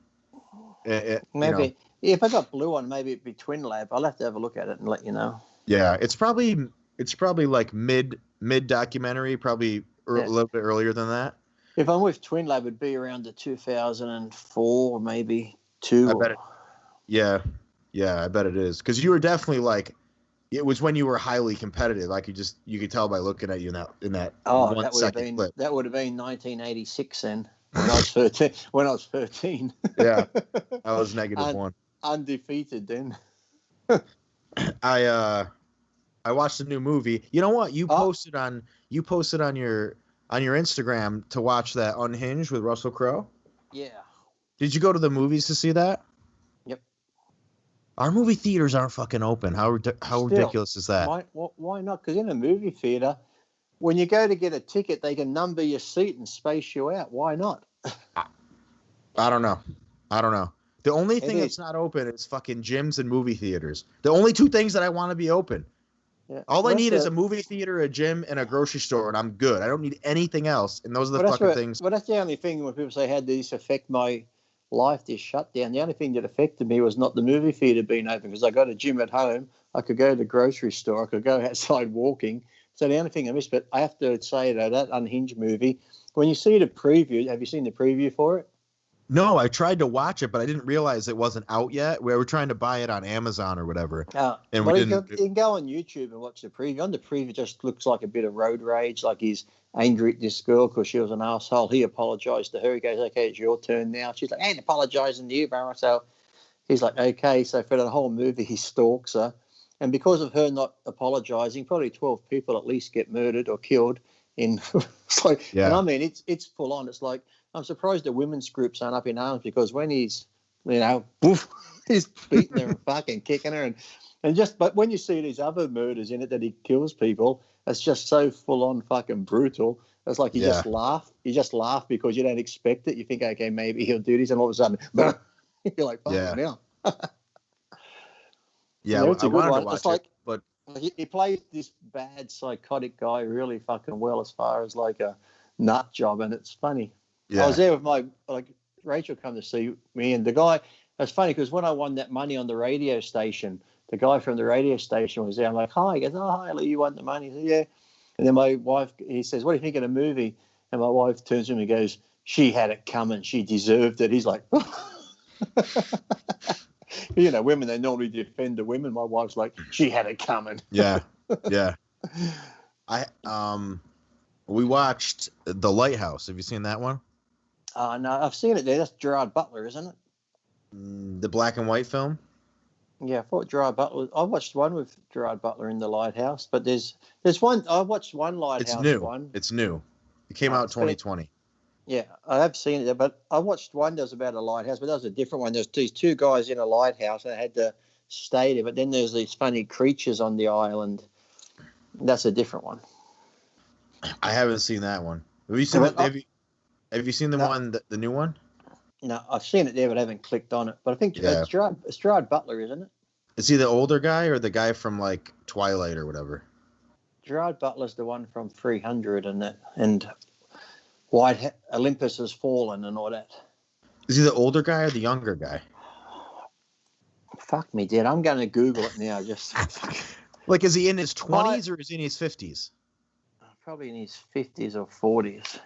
Maybe if I got blue on, maybe it'd be Twin Lab. I'll have to have a look at it and let you know. Yeah, it's probably like mid documentary, probably a little bit earlier than that. If I'm with Twin Lab, it'd be around the 2004 or maybe 2. I bet it. Yeah, I bet it is, because you were definitely like, it was when you were highly competitive. You could tell by looking at you in that. Oh, that would have been 1986 then. When I was 13. When I was 13. Yeah, I was -1. Undefeated then. I watched a new movie. You know what? You posted on your Instagram to watch that Unhinged with Russell Crowe. Yeah. Did you go to the movies to see that? Yep. Our movie theaters aren't fucking open. How ridiculous is that? Why not? Because in a movie theater, when you go to get a ticket, they can number your seat and space you out. Why not? I don't know. The only thing that's not open is fucking gyms and movie theaters. The only 2 things that I want to be open. Yeah. All I need is a movie theater, a gym, and a grocery store, and I'm good. I don't need anything else. And those are the fucking things. But that's the only thing when people say, how did this affect my life, this shutdown? The only thing that affected me was not the movie theater being open, because I got a gym at home. I could go to the grocery store. I could go outside walking. So the only thing I missed, but I have to say, though, that Unhinged movie, when you see the preview, have you seen the preview for it? No, I tried to watch it, but I didn't realize it wasn't out yet. We were trying to buy it on Amazon or whatever. And we didn't. You can go on YouTube and watch the preview. On the preview, it just looks like a bit of road rage, like he's angry at this girl because she was an asshole. He apologized to her. He goes, "Okay, it's your turn now." She's like, "I ain't apologizing to you, bro." So he's like, "Okay." So for the whole movie, he stalks her. And because of her not apologizing, probably 12 people at least get murdered or killed. And I mean, it's full on. It's like, I'm surprised the women's groups aren't up in arms, because when he's, he's beating her and fucking kicking her. But when you see these other murders in it that he kills people, it's just so full on fucking brutal. It's like you just laugh. You just laugh because you don't expect it. You think, okay, maybe he'll do this. And all of a sudden, you're like, fucking hell. Yeah, it's a good one. It's like, but he plays this bad psychotic guy really fucking well, as far as like a nut job, and it's funny. Yeah. I was there with Rachel come to see me, and the guy. It's funny because when I won that money on the radio station, the guy from the radio station was there. I'm like, "Hi," he goes, "Oh, hi, Lee, you won the money." I said, "Yeah." And then my wife, he says, "What do you think of the movie?" And my wife turns to him and goes, "She had it coming. She deserved it." He's like. Women, they normally defend the women. My wife's like, she had it coming. Yeah. We watched The Lighthouse. Have you seen that one? No, I've seen it there. That's Gerard Butler, isn't it? The black and white film? Yeah, I thought Gerard Butler. I watched one with Gerard Butler in The Lighthouse, but there's one. I watched one Lighthouse one. It's new. It came out 2020. Yeah, I have seen it, but I watched one that was about a lighthouse, but that was a different one. There's these 2 guys in a lighthouse and they had to stay there, but then there's these funny creatures on the island. That's a different one. I haven't seen that one. Have you seen have you seen the one, the new one? No, I've seen it there, but I haven't clicked on it. But I think it's Gerard Butler, isn't it? Is he the older guy or the guy from like Twilight or whatever? Gerard Butler's the one from 300 and Olympus has fallen and all that. Is he the older guy or the younger guy? Fuck me, dude. I'm going to Google it now. Just like, is he in his 20s or is he in his 50s? Probably in his 50s or 40s.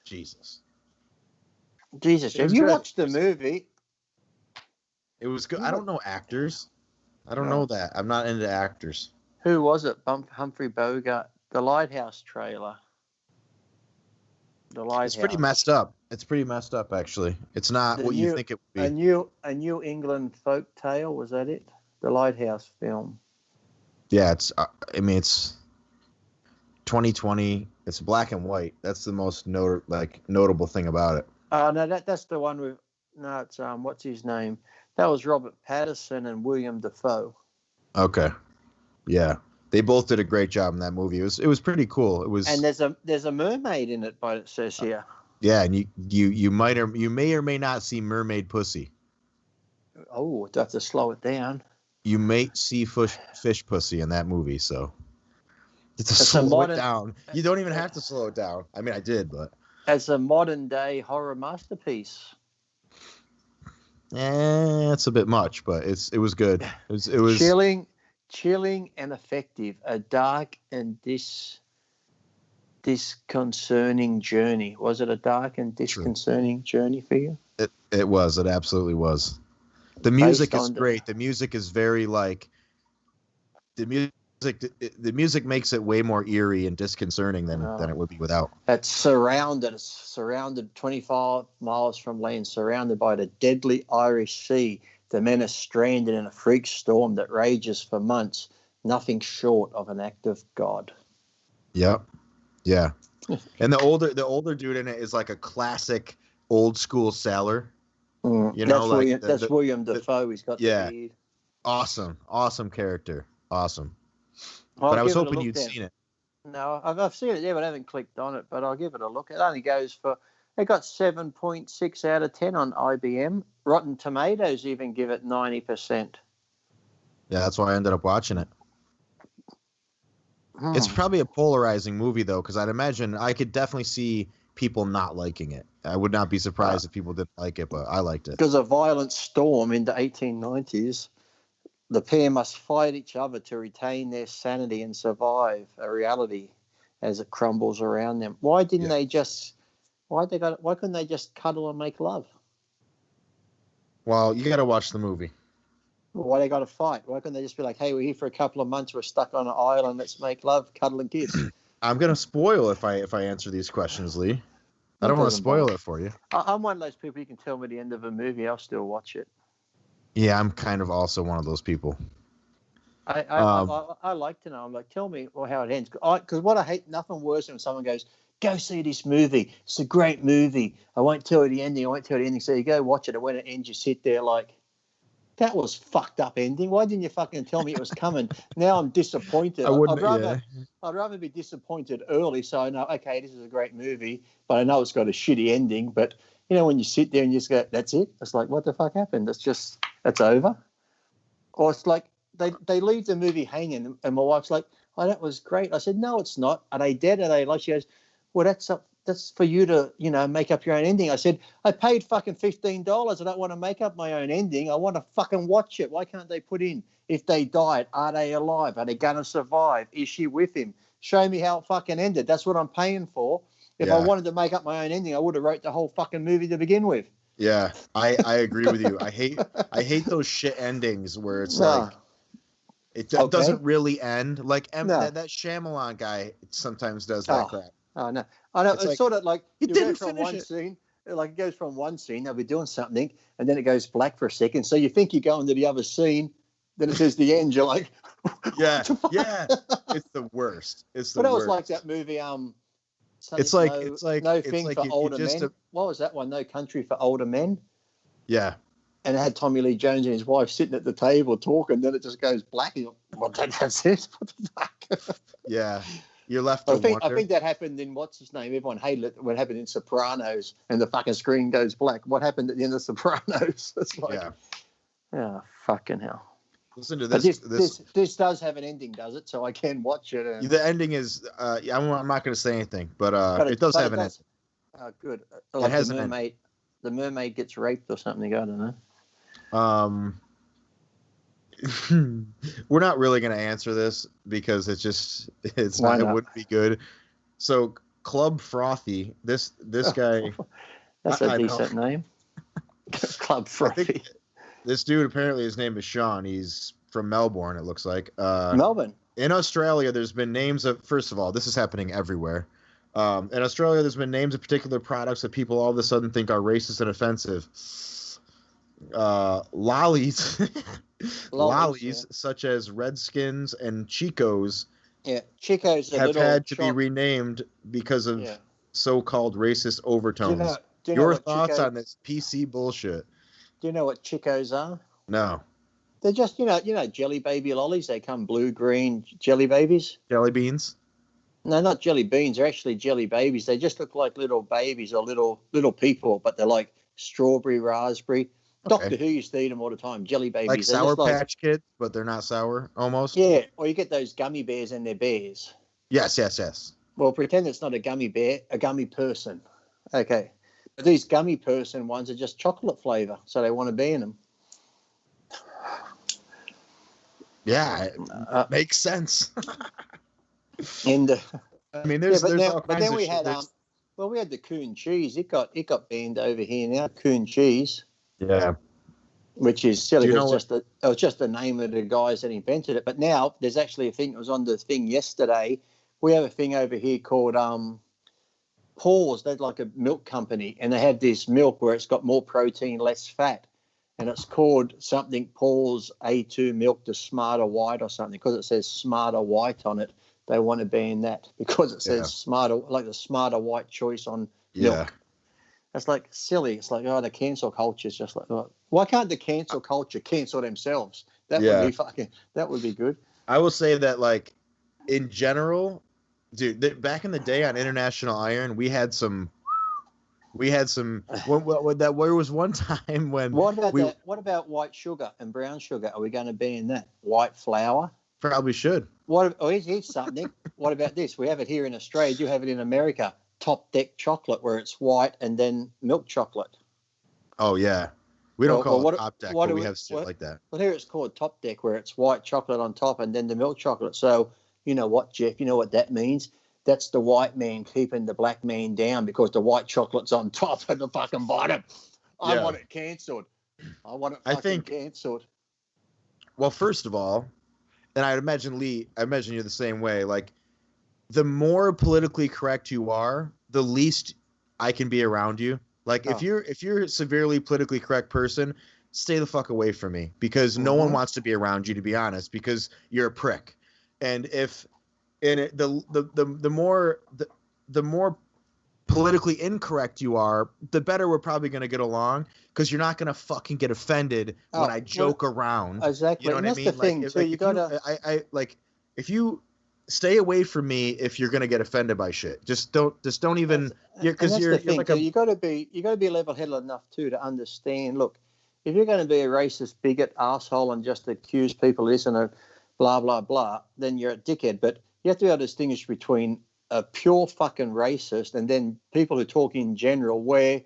Jesus. Have you watched the movie? It was good. I don't know actors. I don't know that. I'm not into actors. Who was it? Humphrey Bogart. The Lighthouse trailer. The Lighthouse. It's pretty messed up. It's pretty messed up, actually. It's not what you think it would be. A New England folk tale, was that it? The Lighthouse film. Yeah, it's 2020. It's black and white. That's the most notable thing about it. No, that's the one with. No, it's what's his name? That was Robert Pattinson and William Dafoe. Okay, yeah, they both did a great job in that movie. It was pretty cool. It was. And there's a mermaid in it, but it says here. Yeah, and you may or may not see mermaid pussy. Oh, do I have to slow it down? You may see fish pussy in that movie, so it's to slow it down. You don't even have to slow it down. I mean, I did, but as a modern day horror masterpiece. It's a bit much, but it was good. It was chilling and effective. A dark and disconcerting journey. Was it a dark and disconcerting journey for you? It was. It absolutely was. The music is great. The music is very like the music makes it way more eerie and disconcerting than it would be without. It's surrounded 25 miles from land, surrounded by the deadly Irish Sea. The men are stranded in a freak storm that rages for months, nothing short of an act of God. Yep. Yeah. And the older dude in it is like a classic old school sailor. You know, that's William Dafoe. He's got the beard. Awesome character. Awesome. But I was hoping you'd seen it. No, I've seen it, but I haven't clicked on it. But I'll give it a look. It only goes for. It got 7.6 out of 10 on IBM. Rotten Tomatoes even give it 90%. Yeah, that's why I ended up watching it. It's probably a polarizing movie, though, because I'd imagine I could definitely see people not liking it. I would not be surprised if people didn't like it, but I liked it. Because a violent storm in the 1890s, the pair must fight each other to retain their sanity and survive a reality as it crumbles around them. Why couldn't they just cuddle and make love? Well, you got to watch the movie. Why they got to fight? Why couldn't they just be like, hey, we're here for a couple of months, we're stuck on an island, let's make love, cuddle and kiss? I'm gonna spoil if I answer these questions, Lee. I don't want to spoil it for you. I'm one of those people, you can tell me the end of a movie, I'll still watch it. Yeah, I'm kind of also one of those people. I like to know. I'm like, tell me how it ends. Because what I hate, nothing worse than when someone goes, go see this movie. It's a great movie. I won't tell you the ending. So you go watch it, and when it ends, you sit there like, that was fucked up ending. Why didn't you fucking tell me it was coming? Now I'm disappointed. I'd rather be disappointed early, so I know, okay, this is a great movie, but I know it's got a shitty ending. But you know, when you sit there and you just go, that's it. It's like, what the fuck happened? It's over. Or it's like they leave the movie hanging, and my wife's like, oh, that was great. I said, no, it's not. Are they dead? Are they alive? She goes, well, that's for you to, make up your own ending. I said, I paid fucking $15. I don't want to make up my own ending. I want to fucking watch it. Why can't they put in, if they died, are they alive? Are they going to survive? Is she with him? Show me how it fucking ended. That's what I'm paying for. If I wanted to make up my own ending, I would have wrote the whole fucking movie to begin with. Yeah, I agree with you. I hate those shit endings where it's like it doesn't really end. Like that Shyamalan guy sometimes does that crap. Oh no, I know. It's like, sort of like you go from one scene, like it goes from one scene. They'll be doing something, and then it goes black for a second. So you think you go into the other scene, then it says the end. You're like, yeah. It's the worst. But it was like that movie. It's like No Thing for Older Men. What was that one? No Country for Older Men. Yeah. And it had Tommy Lee Jones and his wife sitting at the table talking. Then it just goes black. Well, that's it. What the fuck? Yeah. You're left to wonder. I think that happened in, what's his name? Everyone hated it. What happened in Sopranos, and the fucking screen goes black. What happened at the end of Sopranos? It's like, fucking hell. Listen to this. This does have an ending, does it? So I can watch it. The ending is. I'm not going to say anything, but it does have an ending. Oh, good. Like it has the mermaid. The mermaid gets raped or something. I don't know. We're not really going to answer this because it wouldn't be good. So Club Frothy, this guy. That's a decent name. Club Frothy. This dude, apparently his name is Sean. He's from Melbourne, it looks like. Melbourne. In Australia, there's been names of, first of all, this is happening everywhere. In Australia, there's been names of particular products that people all of a sudden think are racist and offensive. Lollies. Lollies, such as Redskins and Chicos, Chicos have had to be renamed because of so-called racist overtones. Do you know your thoughts on this PC bullshit? Do you know what Chicos are? No. They're just, jelly baby lollies. They come blue, green jelly babies. Jelly beans? No, not jelly beans. They're actually jelly babies. They just look like little babies or little people, but they're like strawberry, raspberry. Okay. Doctor Who used to eat them all the time. Jelly babies. Like Sour Patch Kids, but they're not sour, almost? Yeah, or you get those gummy bears and they're bears. Yes. Well, pretend it's not a gummy bear, a gummy person. Okay. These gummy person ones are just chocolate flavor, so they want to ban them. Yeah, it makes sense. And I mean, there's all kinds of we shit. had we had the coon cheese. It got banned over here now. Coon cheese. Yeah. Which is silly. It was just the name of the guys that invented it. But now there's actually a thing. It was on the thing yesterday. We have a thing over here called Paws. They're like a milk company, and they have this milk where it's got more protein, less fat, and it's called something Paws A2 milk, the Smarter White or something, because it says Smarter White on it. They want to ban that because it says Smarter, like the Smarter White choice on milk. It's like silly. It's like, the cancel culture is just like, why can't the cancel culture cancel themselves? That would be good. I will say that, like, in general, dude, back in the day on International Iron, there was one time when what about white sugar and brown sugar? Are we going to ban that? White flour? Probably should. Here's something. What about this? We have it here in Australia. You have it in America. Top Deck chocolate, where it's white and then milk chocolate. Oh yeah, we don't call it Top Deck, but we have shit like that. Well, here it's called Top Deck, where it's white chocolate on top and then the milk chocolate. So you know what, Geoff? You know what that means? That's the white man keeping the black man down because the white chocolate's on top and the fucking bottom. I want it cancelled. I want it cancelled. Well, first of all, and I imagine you're the same way. Like, the more politically correct you are, the least I can be around you. Like, if you're a severely politically correct person, stay the fuck away from me, because no one wants to be around you, to be honest, because you're a prick. And the more politically incorrect you are, the better we're probably going to get along, because you're not going to fucking get offended when I joke around. Exactly. You know what I mean? That's the thing, too. You gotta. If you stay away from me, if you're going to get offended by shit, just don't even. Because you're like you got to be level-headed enough too to understand. Look, if you're going to be a racist, bigot, asshole, and just accuse people of this and a blah blah blah, then you're a dickhead. But you have to be able to distinguish between a pure fucking racist and then people who talk in general, where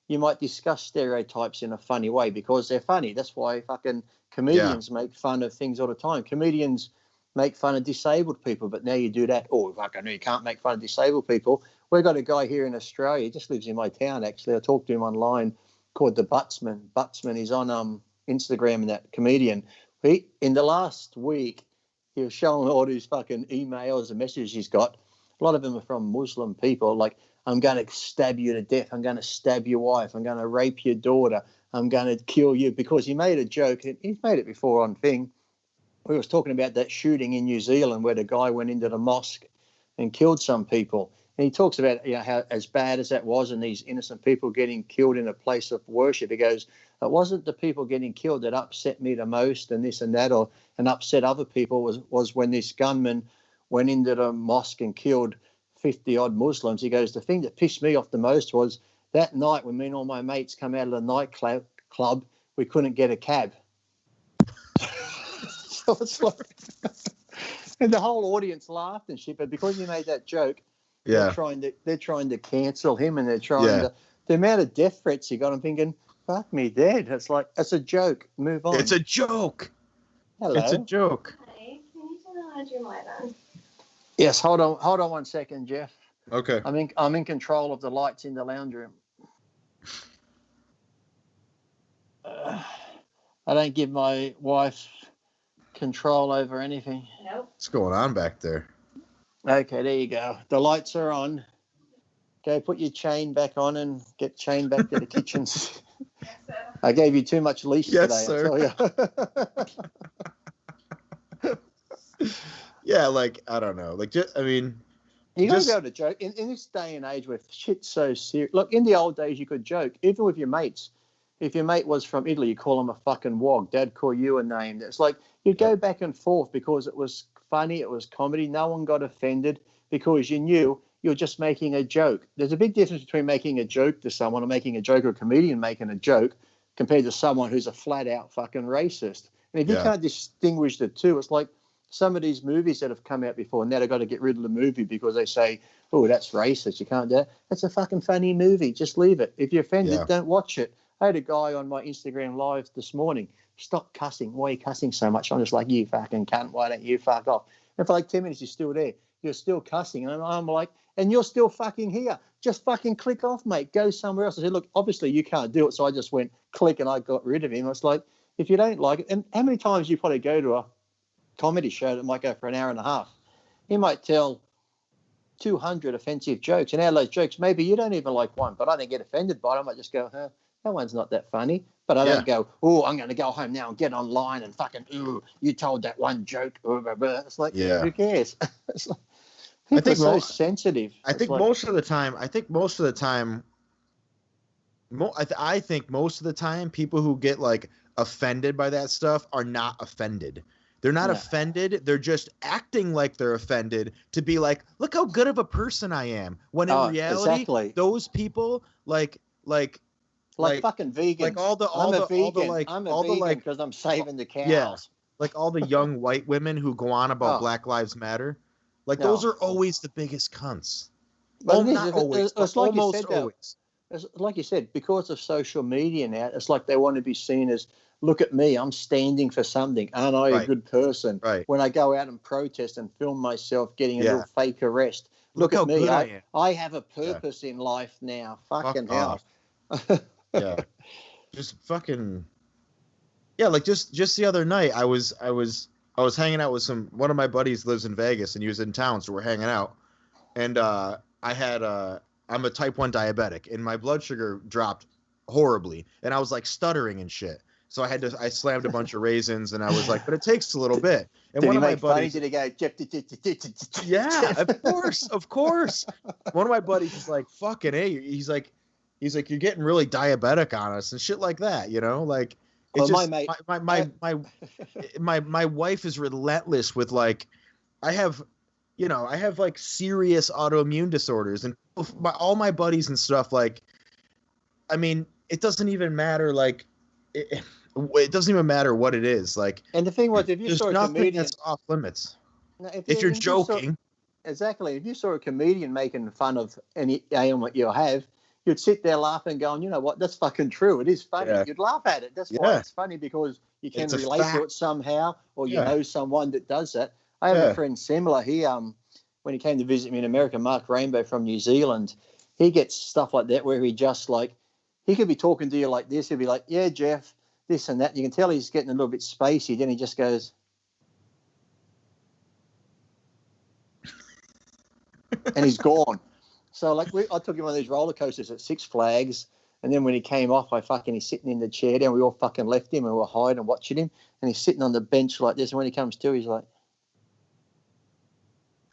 you might discuss stereotypes in a funny way because they're funny. That's why fucking comedians make fun of things all the time. Comedians make fun of disabled people, but now you do that. Oh, fucking, you can't make fun of disabled people. We've got a guy here in Australia, he just lives in my town, actually. I talked to him online, called the Butsman. Butsman is on Instagram, and that comedian. In the last week, he was showing all these fucking emails and messages he's got. A lot of them are from Muslim people, like, I'm going to stab you to death. I'm going to stab your wife. I'm going to rape your daughter. I'm going to kill you. Because he made a joke. He's made it before on thing. We was talking about that shooting in New Zealand where the guy went into the mosque and killed some people. And he talks about how as bad as that was and these innocent people getting killed in a place of worship. He goes, it wasn't the people getting killed that upset me the most and this and that, and upset other people was when this gunman went into the mosque and killed 50-odd Muslims. He goes, the thing that pissed me off the most was that night when me and all my mates come out of the nightclub, we couldn't get a cab. So it's like, and the whole audience laughed and shit. But because he made that joke, they're trying to cancel him, and they're trying to. The amount of death threats he got, I'm thinking, fuck me dead. It's like, it's a joke. Move on. It's a joke. Hello. It's a joke. Hey, can you turn the light your light on? Yes, hold on 1 second, Geoff. Okay. I'm in control of the lights in the lounge room. I don't give my wife control over anything. Nope. What's going on back there? Okay, there you go. The lights are on. Go put your chain back on and get chained back to the kitchens. Yes, sir. I gave you too much leash today, Sir. I tell you. Yeah, like, I don't know. Like, just, I mean, you got to be able to joke. In this day and age where shit's so serious. Look, in the old days, you could joke, even with your mates. If your mate was from Italy, you call him a fucking wog. Dad call you a name. It's like you'd go back and forth because it was funny, it was comedy. No one got offended because you knew you're just making a joke. There's a big difference between making a joke to someone or making a joke, or a comedian making a joke, compared to someone who's a flat-out fucking racist. And if you can't distinguish the two, it's like some of these movies that have come out before, now they've got to get rid of the movie because they say, oh, that's racist. You can't do that. It's a fucking funny movie. Just leave it. If you're offended, don't watch it. I had a guy on my Instagram live this morning. Stop cussing. Why are you cussing so much? I'm just like, you fucking cunt. Why don't you fuck off? And for like 10 minutes, you're still there. You're still cussing. And I'm like, and you're still fucking here. Just fucking click off, mate. Go somewhere else. I said, look, obviously you can't do it. So I just went click and I got rid of him. It's like, if you don't like it, and how many times you probably go to a comedy show that might go for an hour and a half? He might tell 200 offensive jokes. And out of those jokes, maybe you don't even like one, but I don't get offended by it. I might just go, that one's not that funny. But I don't go, oh, I'm going to go home now and get online and fucking, ooh, you told that one joke. It's like, who cares? It's like, people are so sensitive. I think most of the time, people who get like offended by that stuff are not offended. They're not offended. They're just acting like they're offended to be like, look how good of a person I am. When in reality, those people like fucking vegans. Like I'm a vegan because I'm saving the cows. Yeah, like all the young white women who go on about Black Lives Matter. Like those are always the biggest cunts. Well, not always, it's like almost you said, always. It's like you said, because of social media now, it's like they want to be seen as, look at me, I'm standing for something. Aren't I a good person? Right. When I go out and protest and film myself getting a little fake arrest, look at me. I have a purpose in life now. Fucking hell. Yeah. Just fucking. Yeah, like just the other night, I was hanging out with one of my buddies lives in Vegas and he was in town, so we're hanging out. And I'm a type 1 diabetic and my blood sugar dropped horribly and I was like stuttering and shit. So I slammed a bunch of raisins and I was like, but it takes a little bit. And did one he of my make buddies, funny? Did he go, yeah, of course. One of my buddies is like, fucking A. He's like, you're getting really diabetic on us and shit like that, you know? Like, it's just, my wife is relentless with like, I have like serious autoimmune disorders and all my buddies and stuff. Like, I mean, it doesn't even matter. Like, it doesn't even matter what it is. Like, and the thing was, if you saw a comedian, that's off limits. No, if you're joking, exactly. If you saw a comedian making fun of any ailment you have, you'd sit there laughing, going, you know what? That's fucking true. It is funny. Yeah. You'd laugh at it. That's why it's funny, because you can relate to it somehow, or you know someone that does that. I have a friend similar. He when he came to visit me in America, Mark Rainbow from New Zealand, he gets stuff like that where he just like, he could be talking to you like this. He'll be like, yeah, Geoff, this and that. You can tell he's getting a little bit spacey. Then he just goes, and he's gone. So like I took him on these roller coasters at Six Flags, and then when he came off, he's sitting in the chair there, and we all fucking left him and we were hiding and watching him, and he's sitting on the bench like this, and when he comes to, he's like,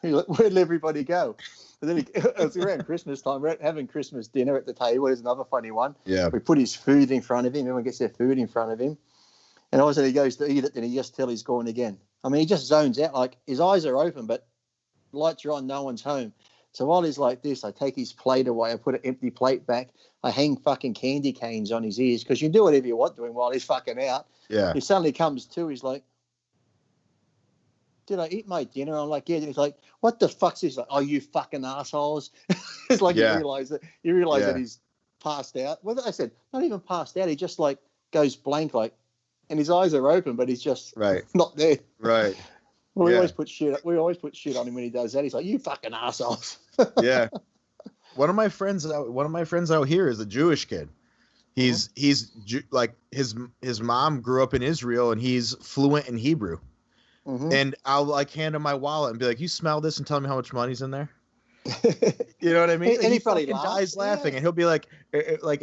where'd everybody go? And then it was around Christmas time. We're having Christmas dinner at the table. There's another funny one. Yeah. We put his food in front of him. Everyone gets their food in front of him. And all of a sudden he goes to eat it, then he just tell he's gone again. I mean, he just zones out. Like, his eyes are open, but lights are on, no one's home. So while he's like this, I take his plate away. I put an empty plate back. I hang fucking candy canes on his ears, because you can do whatever you want to him while he's fucking out. Yeah. He suddenly comes to, he's like, did I eat my dinner? I'm like, yeah. And he's like, what the fuck's this? Like, oh, you fucking assholes. It's like you realize that he's passed out. Well, I said, not even passed out. He just like goes blank, like, and his eyes are open, but he's just not there. Right. Well, we always put shit on him when he does that. He's like, you fucking assholes. Yeah. One of my friends out here is a Jewish kid. He's like his mom grew up in Israel and he's fluent in Hebrew. Mm-hmm. And I'll like hand him my wallet and be like, you smell this and tell me how much money's in there. You know what I mean? And he probably dies laughing, and he'll be like if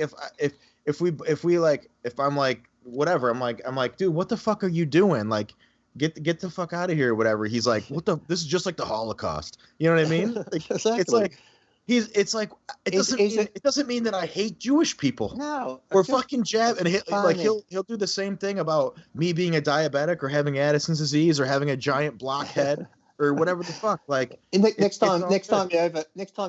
I'm like, whatever, I'm like, dude, what the fuck are you doing? Like, get the fuck out of here or whatever. He's like, this is just like the Holocaust. You know what I mean? Like, exactly. It doesn't mean that I hate Jewish people. No. Or fucking and he'll do the same thing about me being a diabetic or having Addison's disease or having a giant blockhead or whatever the fuck. Like, next time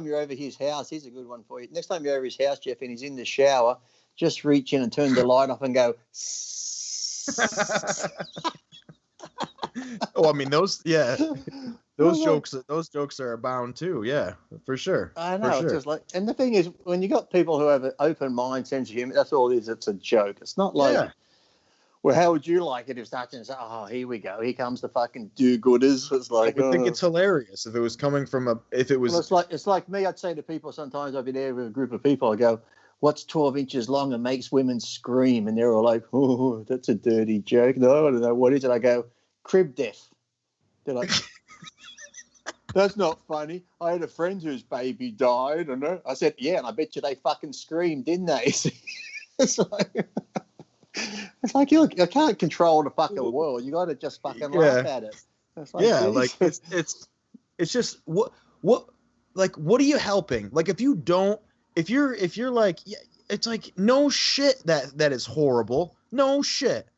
you're over his house, here's a good one for you. Next time you're over his house, Geoff, and he's in the shower, just reach in and turn the light off and go. Oh, I mean those jokes are abound too. Yeah, for sure. I know. For sure. It's just like, and the thing is, when you got people who have an open mind, sense of humor, that's all it is. It's a joke. It's not like, well, how would you like it if such and such? Oh, here we go. Here comes the fucking do-gooders. It's like, I would think it's hilarious if it was coming from if it was. Well, it's like me. I'd say to people sometimes, I'd be there with a group of people. I go, what's 12 inches long and makes women scream? And they're all like, oh, that's a dirty joke. No, I don't know. What is it? I go, crib death. They're like, that's not funny. I had a friend whose baby died. I said, yeah, and I bet you they fucking screamed, didn't they? It's like you can't control the fucking world. You got to just fucking laugh at it. It's like, like it's just what are you helping? Like if you're like, yeah, it's like no shit that is horrible. No shit.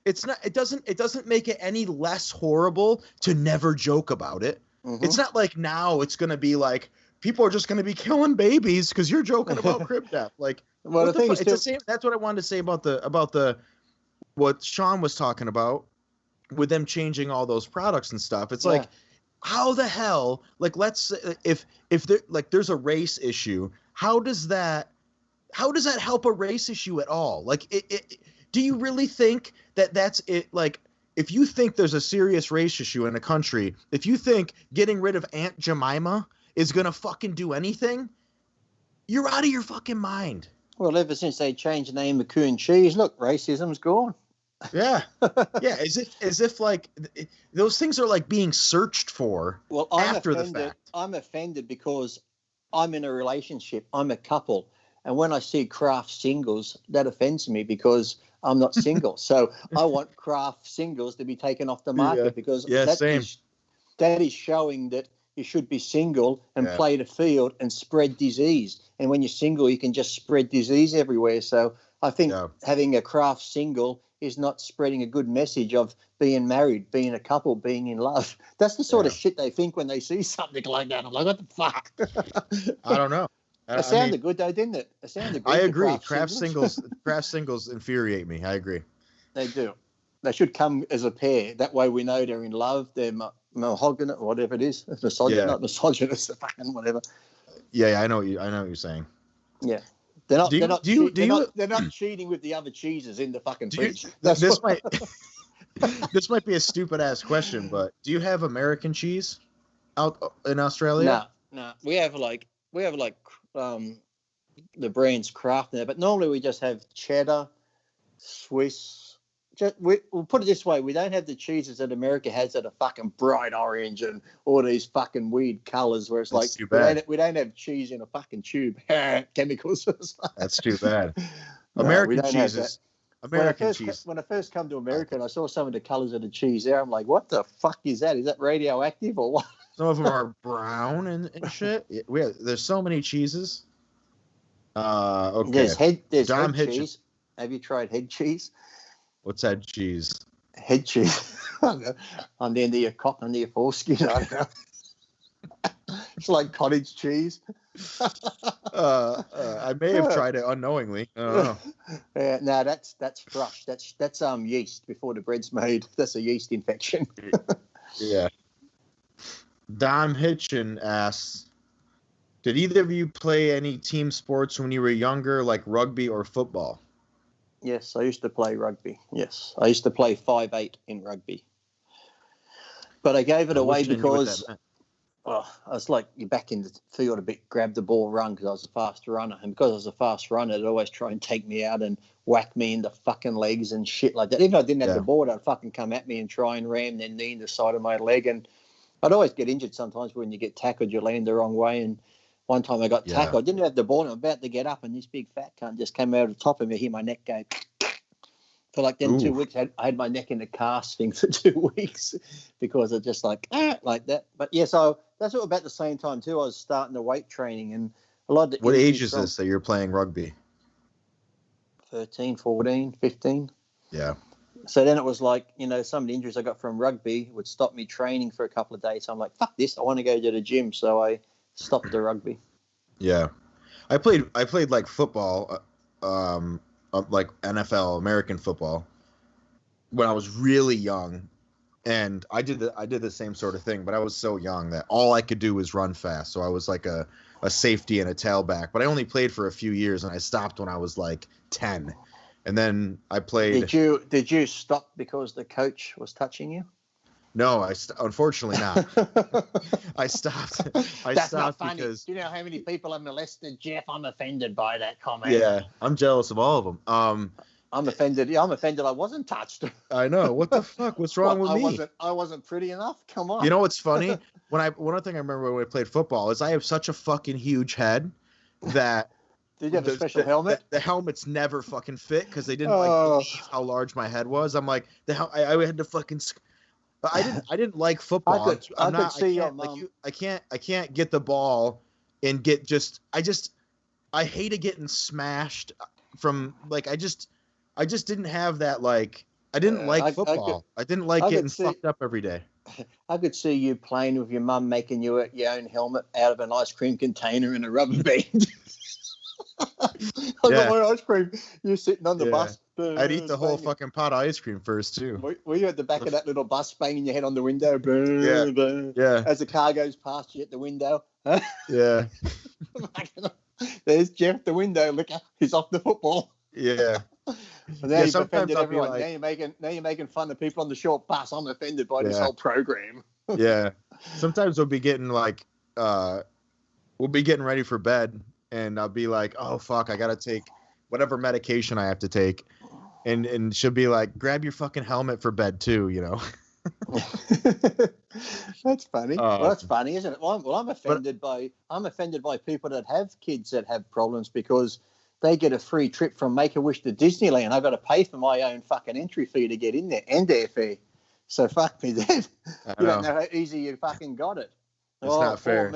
It's not. It doesn't make it any less horrible to never joke about it. Mm-hmm. It's not like now it's gonna be like people are just gonna be killing babies because you're joking about crib death. Like, well, the thing is, it's the same. That's what I wanted to say about the what Sean was talking about with them changing all those products and stuff. It's like, how the hell? Like, let's if there like there's a race issue, how does that help a race issue at all? Like, do you really think that's it? Like, if you think there's a serious race issue in a country, if you think getting rid of Aunt Jemima is going to fucking do anything, you're out of your fucking mind. Well, ever since they changed the name of Coon Cheese, look, racism's gone. Yeah. Yeah. As if like those things are like being searched for after the fact. I'm offended because I'm in a relationship. I'm a couple. And when I see craft singles, that offends me because I'm not single. So I want craft singles to be taken off the market because that is showing that you should be single and play the field and spread disease. And when you're single, you can just spread disease everywhere. So I think having a craft single is not spreading a good message of being married, being a couple, being in love. That's the sort of shit they think when they see something like that. I'm like, what the fuck? I don't know. It sounded good though, didn't it? It sounded good. I agree. Craft singles infuriate me. I agree. They do. They should come as a pair. That way we know they're in love. They're mahogany, whatever it is. Not misogynist, fucking whatever. Yeah, I know what you're saying. Yeah. They're not cheating with the other cheeses in the fucking fridge. This might be a stupid ass question, but do you have American cheese out in Australia? No. We have like the brand's Kraft there, but normally we just have cheddar, Swiss. We'll put it this way: we don't have the cheeses that America has that are fucking bright orange and all these fucking weird colors. Where it's That's like we don't have cheese in a fucking tube. Chemicals. That's too bad. American cheese. When I first come to America and I saw some of the colors of the cheese there, I'm like, what the fuck is that? Is that radioactive or what? Some of them are brown and shit. There's so many cheeses. Okay. There's head cheese. Have you tried head cheese? What's head cheese? Head cheese. On the end of your cock, under your foreskin. I don't know. It's like cottage cheese. I may have tried it unknowingly. I don't know. No, that's thrush. That's yeast before the bread's made. That's a yeast infection. Yeah. Dom Hitchin asks, did either of you play any team sports when you were younger, like rugby or football? Yes, I used to play rugby. Yes, I used to play 5'8" in rugby. But I gave it away because I was like, you're back in the field a bit, grab the ball, run, because I was a fast runner. And because I was a fast runner, they'd always try and take me out and whack me in the fucking legs and shit like that. Even though I didn't have the ball, they'd fucking come at me and try and ram their knee in the side of my leg. And I'd always get injured sometimes when you get tackled, you land the wrong way. And one time I got tackled. I didn't have the ball, and I'm about to get up, and this big fat cunt just came out of the top of me, hear my neck go. For like then 2 weeks, I had my neck in a cast thing for 2 weeks because I just like that. But yeah, so that's about the same time too. I was starting the weight training, and a lot of the What age is this that you're playing rugby? 13, 14, 15. Yeah. So then it was like, some of the injuries I got from rugby would stop me training for a couple of days. So I'm like, fuck this, I want to go to the gym. So I stopped the rugby. Yeah. I played like football, like NFL, American football, when I was really young. And I did the same sort of thing, but I was so young that all I could do was run fast. So I was like a safety and a tailback, but I only played for a few years, and I stopped when I was like 10. And then I played. Did you stop because the coach was touching you? No, unfortunately not. I stopped. That's not funny. Because. Do you know how many people have molested Geoff? I'm offended by that comment. Yeah, I'm jealous of all of them. I'm offended. Yeah, I'm offended. I wasn't touched. I know. What the fuck? What's wrong with me? I wasn't pretty enough. Come on. You know what's funny? One thing I remember when we played football is I have such a fucking huge head that. Did you have a special helmet? The helmets never fucking fit because they didn't believe how large my head was. I'm like, I had to fucking. I didn't like football. I can't get the ball and get just. I hated getting smashed from like I just didn't have that like I didn't like football. I didn't like getting fucked up every day. I could see you playing with your mum making you your own helmet out of an ice cream container and a rubber band. I got my ice cream. You're sitting on the bus. I'd eat the whole fucking pot of ice cream first too. Were you at the back of that little bus banging your head on the window? Yeah. As the car goes past you at the window. Yeah. There's Geoff the window. Look, he's off the football. Yeah. Now you've offended everyone. Like, now you're making fun of people on the short bus. I'm offended by this whole program. Yeah. Sometimes we'll be getting like we'll be getting ready for bed. And I'll be like, oh, fuck, I got to take whatever medication I have to take. And she'll be like, grab your fucking helmet for bed, too, you know? That's funny. Well, that's funny, isn't it? Well, I'm offended by people that have kids that have problems because they get a free trip from Make-A-Wish to Disneyland. I've got to pay for my own fucking entry fee to get in there and airfare. So fuck me, Dad. You don't know how easy you fucking got it. It's not fair.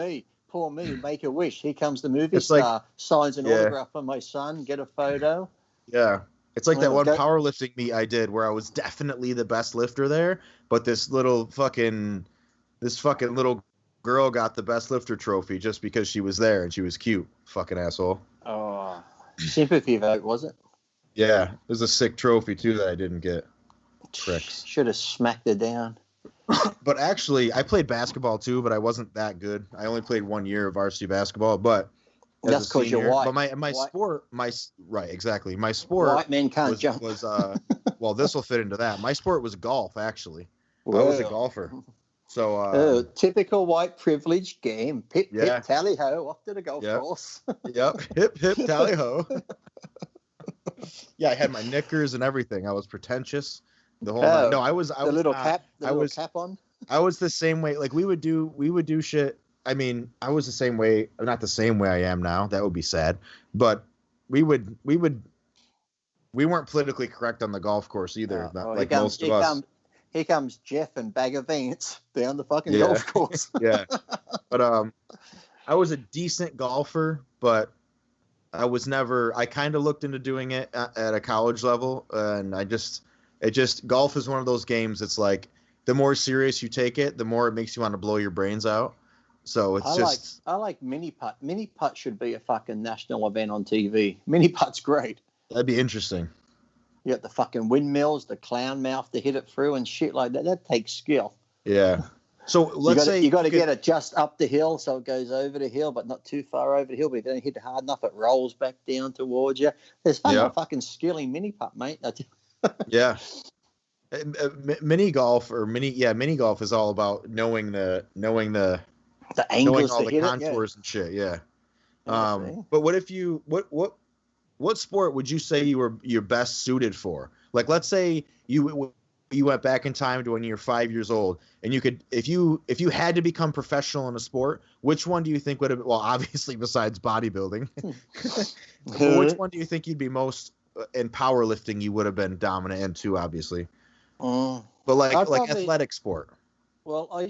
Poor me, Make-A-Wish. Here comes the movie star. Signs an autograph for my son. Get a photo. Yeah. It's like that one powerlifting meet I did where I was definitely the best lifter there, but this fucking little girl got the best lifter trophy just because she was there and she was cute. Fucking asshole. Oh, sympathy vote, was it? Yeah. It was a sick trophy, too, that I didn't get. Tricks. Should have smacked her down. But actually, I played basketball too, but I wasn't that good. I only played 1 year of varsity basketball, but that's because you're white. But my sport, right, exactly. My sport, white men can't jump. Was well, this will fit into that. My sport was golf. Actually, I was a golfer. So typical white privilege game. Hip hip tally ho, off to the golf course. Yep, hip hip tally ho. Yeah, I had my knickers and everything. I was pretentious. The whole night. No, I was the little cap on. I was the same way. Like we would do shit. I mean, I was the same way, not the same way I am now. That would be sad. But we weren't politically correct on the golf course either. Most of us. Here comes Geoff and Bag of Vance down the fucking golf course. Yeah. But I was a decent golfer, but I kind of looked into doing it at a college level, and golf is one of those games. It's like the more serious you take it, the more it makes you want to blow your brains out. So I like mini putt. Mini putt should be a fucking national event on TV. Mini putt's great. That'd be interesting. You got the fucking windmills, the clown mouth to hit it through and shit like that. That takes skill. Yeah. So let's say you got to get it just up the hill so it goes over the hill, but not too far over the hill. But if you don't hit it hard enough, it rolls back down towards you. There's fucking skill in mini putt, mate. Yeah. Mini golf is all about knowing the angles, all to the hit contours and shit. Yeah. But what if you what sport would you say you're best suited for? Like, let's say you went back in time to when you're 5 years old, and you could, if you had to become professional in a sport, which one do you think would have? Well, obviously besides bodybuilding, which one do you think you'd be most in powerlifting? You would have been dominant in too, obviously. But like athletic sport. Well, I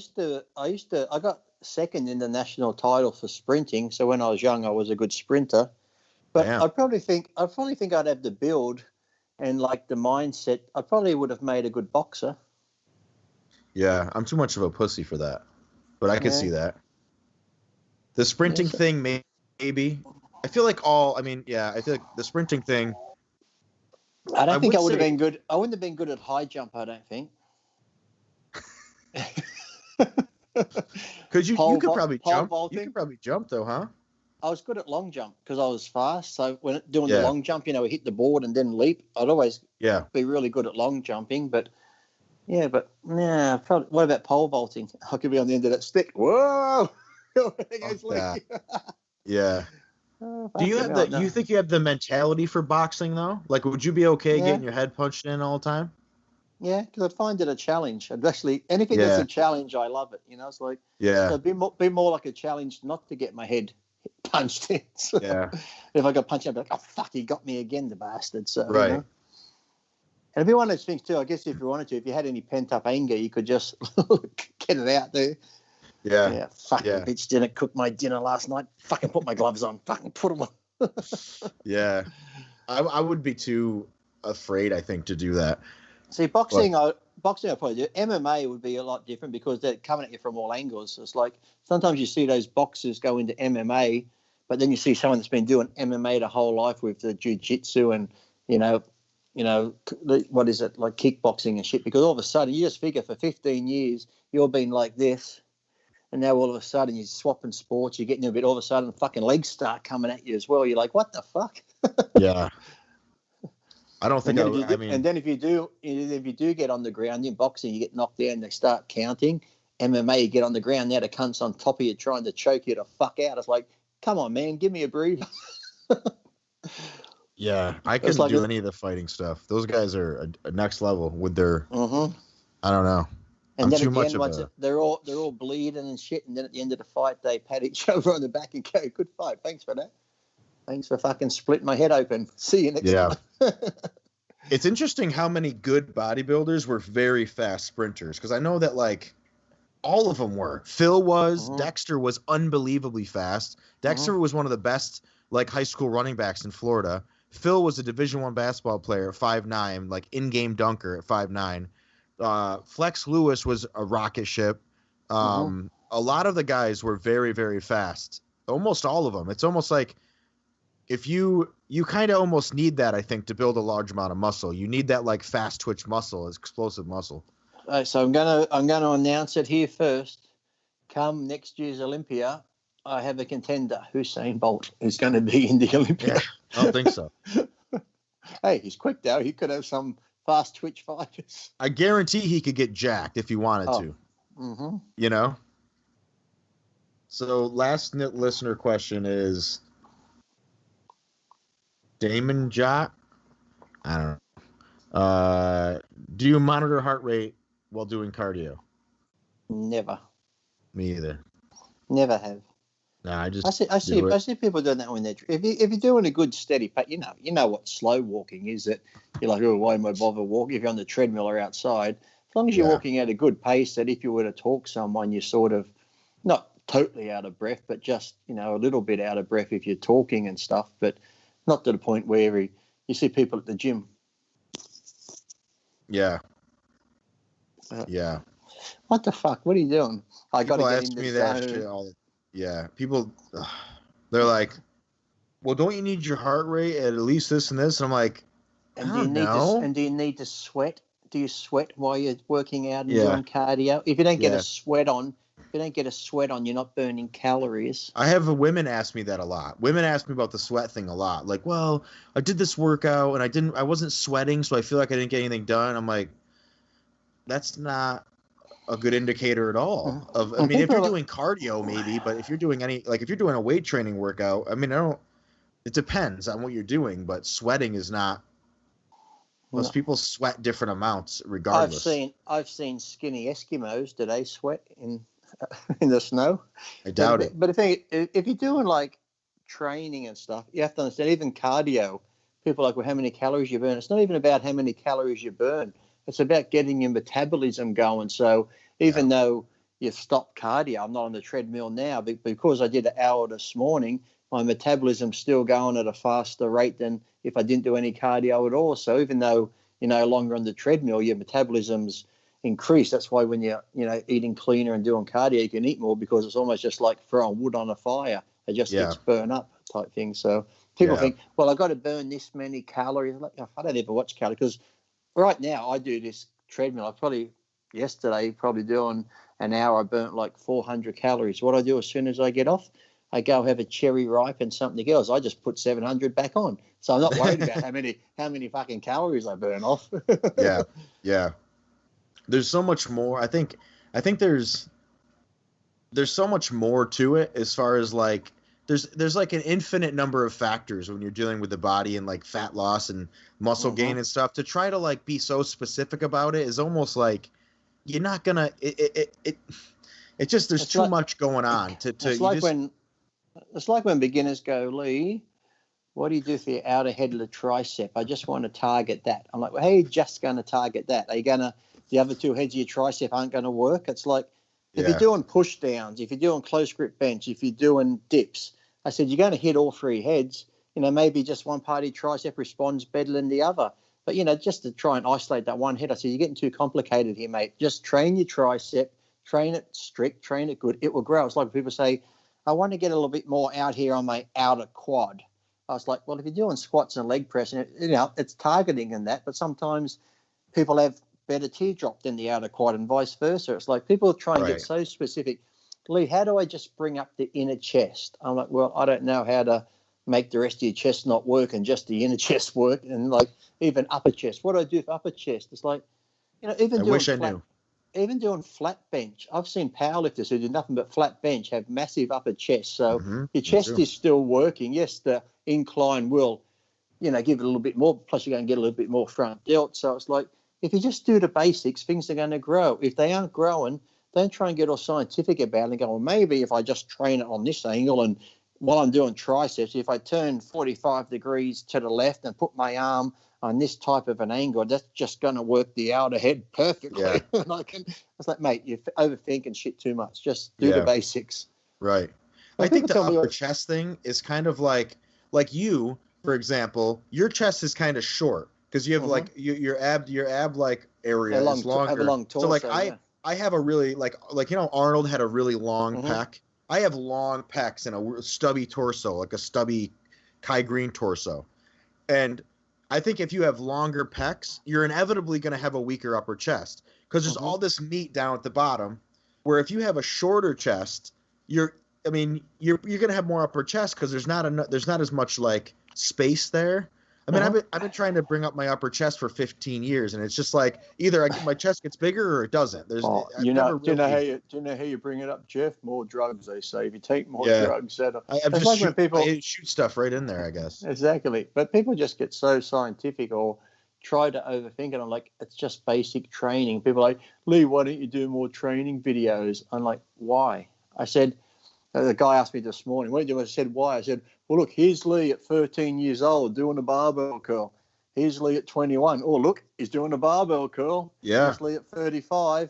got second in the national title for sprinting. So when I was young, I was a good sprinter. But I probably think I'd have the build and like the mindset. I probably would have made a good boxer. Yeah, I'm too much of a pussy for that, but I can see that. The sprinting thing, maybe. I feel like I feel like the sprinting thing. I don't think I would have been good. I wouldn't have been good at high jump, I don't think. Because you could probably jump. Vaulting. You could probably jump though, huh? I was good at long jump because I was fast. So when doing the long jump, we hit the board and then leap. I'd always be really good at long jumping. But what about pole vaulting? I could be on the end of that stick. Whoa! Yeah. Do you think you have the mentality for boxing though? Like, would you be okay getting your head punched in all the time? Yeah, because I find it a challenge. I'd actually anything that's a challenge, I love it. It's like it'd be more like a challenge not to get my head punched in. So if I got punched, I'd be like, oh fuck, he got me again, the bastard. So right. And it'd be one of those things too. I guess if you wanted to, if you had any pent up anger, you could just get it out there. Yeah. Fucking bitch didn't cook my dinner last night. Fucking put my gloves on. Fucking put them on. Yeah. I would be too afraid, I think, to do that. See, boxing I probably do. MMA would be a lot different because they're coming at you from all angles. It's like sometimes you see those boxers go into MMA, but then you see someone that's been doing MMA the whole life with the jiu-jitsu and, what is it, like kickboxing and shit, because all of a sudden you just figure for 15 years you're being like this, and now all of a sudden you're swapping sports, you're getting a bit, all of a sudden fucking legs start coming at you as well. You're like, what the fuck? Yeah. I don't think and then if you do get on the ground in boxing, you get knocked down, they start counting. MMA, you get on the ground, now the cunt's on top of you trying to choke you the fuck out. It's like, come on, man, give me a breather. Yeah, I couldn't do any of the fighting stuff. Those guys are a next level with their. I don't know. And then again, they're all bleeding and shit, and then at the end of the fight, they pat each other on the back and go, "Good fight, thanks for that. Thanks for fucking splitting my head open. See you next time." It's interesting how many good bodybuilders were very fast sprinters, because I know that like all of them were. Phil was, Dexter was unbelievably fast. Dexter was one of the best like high school running backs in Florida. Phil was a Division I basketball player at 5'9", like in-game dunker at 5'9". Flex Lewis was a rocket ship. A lot of the guys were very, very fast. Almost all of them. It's almost like if you kind of almost need that, I think, to build a large amount of muscle. You need that like fast twitch muscle, explosive muscle. So I'm gonna announce it here first. Come next year's Olympia, I have a contender, Usain Bolt, who's going to be in the Olympia. Yeah, I don't think so. Hey, he's quick though. He could have some fast twitch fighters. I guarantee he could get jacked if he wanted to. You know? So last listener question is Damon Jot. I don't know. Do you monitor heart rate while doing cardio? Never. Me either. Never have. No, I see people doing that when they're if you're doing a good steady pace, you know what slow walking is. That you're like, oh, why am I bother walking if you're on the treadmill or outside? As long as you're walking at a good pace, that if you were to talk someone, you're sort of not totally out of breath, but just a little bit out of breath if you're talking and stuff, but not to the point where you see people at the gym. Yeah. What the fuck? What are you doing? I got to get ask in me the that zone. shit all. Yeah, people, they're like, well, don't you need your heart rate at least this and this? And I'm like, do you need to sweat? Do you sweat while you're working out and doing cardio? If you don't get a sweat on, you're not burning calories. I have women ask me that a lot. Women ask me about the sweat thing a lot. Like, well, I did this workout and I wasn't sweating, so I feel like I didn't get anything done. I'm like, that's not a good indicator at all. If you're doing cardio, maybe, but if you're doing if you're doing a weight training workout, it depends on what you're doing, but sweating is not. Most people sweat different amounts regardless. I've seen skinny Eskimos. Do they sweat in the snow? I doubt it. But the thing, if you're doing like training and stuff, you have to understand, even cardio, people are like, well, how many calories you burn? It's not even about how many calories you burn. It's about getting your metabolism going. So even though you've stopped cardio, I'm not on the treadmill now, but because I did an hour this morning, my metabolism's still going at a faster rate than if I didn't do any cardio at all. So even though you're no longer on the treadmill, your metabolism's increased. That's why when you're eating cleaner and doing cardio, you can eat more, because it's almost just like throwing wood on a fire. It just gets burned up type thing. So people think, well, I've got to burn this many calories. Like, I don't ever watch calories, because right now I do this treadmill. I probably yesterday, probably doing an hour, I burnt like 400 calories. What I do as soon as I get off, I go have a cherry ripe and something else. I just put 700 back on. So I'm not worried about how many fucking calories I burn off. Yeah. There's so much more. I think there's so much more to it as far as like there's like an infinite number of factors when you're dealing with the body and like fat loss and muscle gain and stuff. To try to like be so specific about it is almost like you're not gonna. It just there's too much going on to. It's like when beginners go, Lee, what do you do for your outer head of the tricep? I just want to target that. I'm like, well, how are you just going to target that? Are you going to, the other two heads of your tricep aren't going to work? It's like, if you're doing push downs, if you're doing close grip bench, if you're doing dips, I said, you're going to hit all three heads. You know, maybe just one part of your tricep responds better than the other. But, you know, just to try and isolate that one head, I said, you're getting too complicated here, mate. Just train your tricep, train it strict, train it good. It will grow. It's like people say, I want to get a little bit more out here on my outer quad. I was like, well, if you're doing squats and leg press, and you know, it's targeting in that, but sometimes people have better teardrop than the outer quad and vice versa. It's like people try and get so specific. Lee, how do I just bring up the inner chest? I'm like, well, I don't know how to make the rest of your chest not work and just the inner chest work, and like even upper chest. What do I do for upper chest? It's like, you know, even doing flat bench. I've seen powerlifters who do nothing but flat bench have massive upper chest. So your chest is still working. Yes, the incline will, you know, give it a little bit more. Plus, you're going to get a little bit more front delt. So it's like, if you just do the basics, things are going to grow. If they aren't growing, don't try and get all scientific about it and go, well, maybe if I just train it on this angle and while I'm doing triceps, if I turn 45 degrees to the left and put my arm on this type of an angle, that's just going to work the outer head perfectly. Yeah. And I was like, mate, you're overthinking shit too much. Just do the basics. Right. I think the upper chest thing is kind of like you, for example, your chest is kind of short because you have like your ab like area is longer. Long torso, so like I have a really like you know Arnold had a really long pec. I have long pecs and a stubby torso, like a stubby Kai Greene torso. And I think if you have longer pecs, you're inevitably going to have a weaker upper chest because there's all this meat down at the bottom. Where if you have a shorter chest, you're going to have more upper chest because there's not as much like space there. I mean, I've been trying to bring up my upper chest for 15 years, and it's just like either my chest gets bigger or it doesn't. Do you know how you bring it up, Geoff? More drugs, they say. If you take more drugs, I shoot stuff right in there, I guess. Exactly, but people just get so scientific or try to overthink it. I'm like, it's just basic training. People are like, Lee, why don't you do more training videos? I'm like, why? I said. The guy asked me this morning, what do you do? I said, why? I said, well, look, here's Lee at 13 years old doing a barbell curl. Here's Lee at 21. Oh, look, he's doing a barbell curl. Yeah. Here's Lee at 35.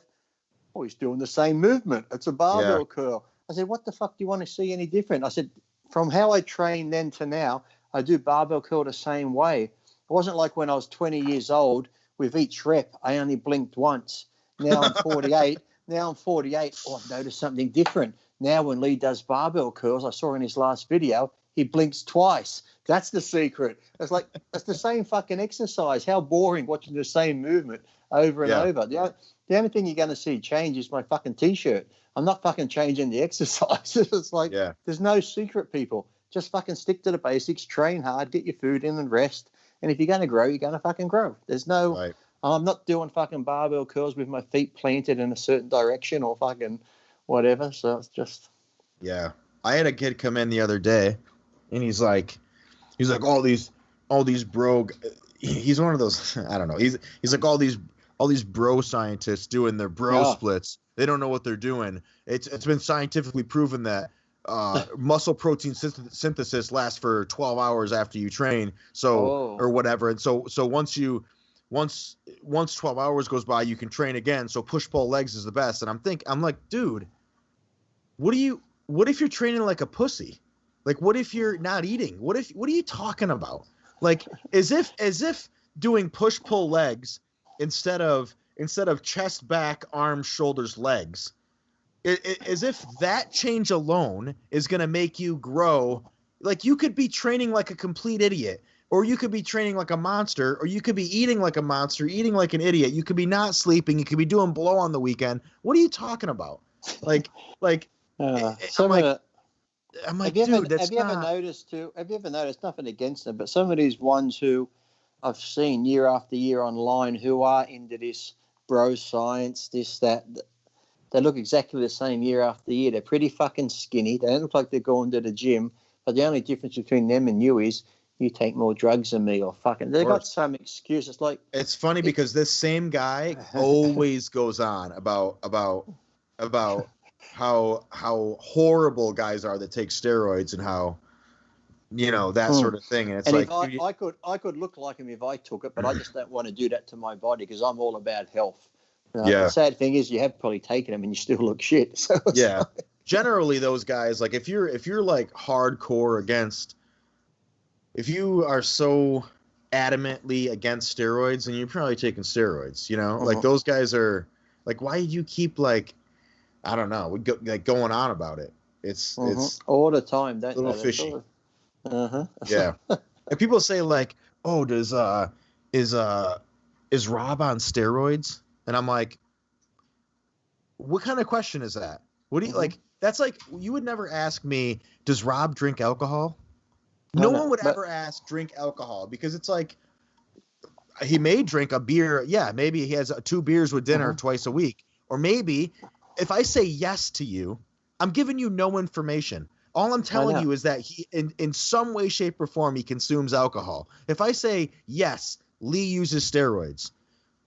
Oh, he's doing the same movement. It's a barbell curl. I said, what the fuck do you want to see any different? I said, from how I trained then to now, I do barbell curl the same way. It wasn't like when I was 20 years old, with each rep, I only blinked once. Now I'm 48. Oh, I've noticed something different. Now when Lee does barbell curls, I saw in his last video, he blinks twice. That's the secret. It's like, it's the same fucking exercise. How boring watching the same movement over and over. The only thing you're going to see change is my fucking T-shirt. I'm not fucking changing the exercise. It's like, there's no secret, people. Just fucking stick to the basics, train hard, get your food in and rest. And if you're going to grow, you're going to fucking grow. There's no, I'm not doing fucking barbell curls with my feet planted in a certain direction or fucking whatever. So it's just. Yeah. I had a kid come in the other day and he's like all these bro, he's one of those, I don't know. He's like all these bro scientists doing their bro splits. They don't know what they're doing. It's been scientifically proven that muscle protein synthesis lasts for 12 hours after you train. Or whatever. And so once 12 hours goes by, you can train again. So push pull legs is the best. And I'm like, dude, what if you're training like a pussy? Like, what if you're not eating? What are you talking about? Like, as if doing push pull legs instead of chest, back, arms, shoulders, legs, as if that change alone is going to make you grow. Like, you could be training like a complete idiot, or you could be training like a monster, or you could be eating like a monster, eating like an idiot. You could be not sleeping. You could be doing blow on the weekend. What are you talking about? Like, some of the, I'm like, dude, that's have you ever noticed too? Have you ever noticed, nothing against them, but some of these ones who I've seen year after year online who are into this bro science, this, that, they look exactly the same year after year. They're pretty fucking skinny. They don't look like they're going to the gym. But the only difference between them and you is you take more drugs than me, or fucking. They got some excuse. It's like, it's funny because this same guy always goes on about how horrible guys are that take steroids and how, you know, that sort of thing. And it's and like, if I could look like him if I took it, but I just don't want to do that to my body because I'm all about health. The sad thing is you have probably taken them and you still look shit. So yeah. Generally, those guys, like if you're like hardcore against, if you are so adamantly against steroids, then you're probably taking steroids. You know, like those guys are like, why do you keep like, I don't know, going on about it? It's all the time. Don't a little they? fishy. Sort of, yeah. And people say like, oh, is Rob on steroids? And I'm like, what kind of question is that? What do you like? That's like, you would never ask me, does Rob drink alcohol? No one would ever ask drink alcohol, because it's like, he may drink a beer. Yeah, maybe he has 2 beers with dinner twice a week. Or maybe if I say yes to you, I'm giving you no information. All I'm telling you is that he, in some way, shape, or form, he consumes alcohol. If I say yes, Lee uses steroids,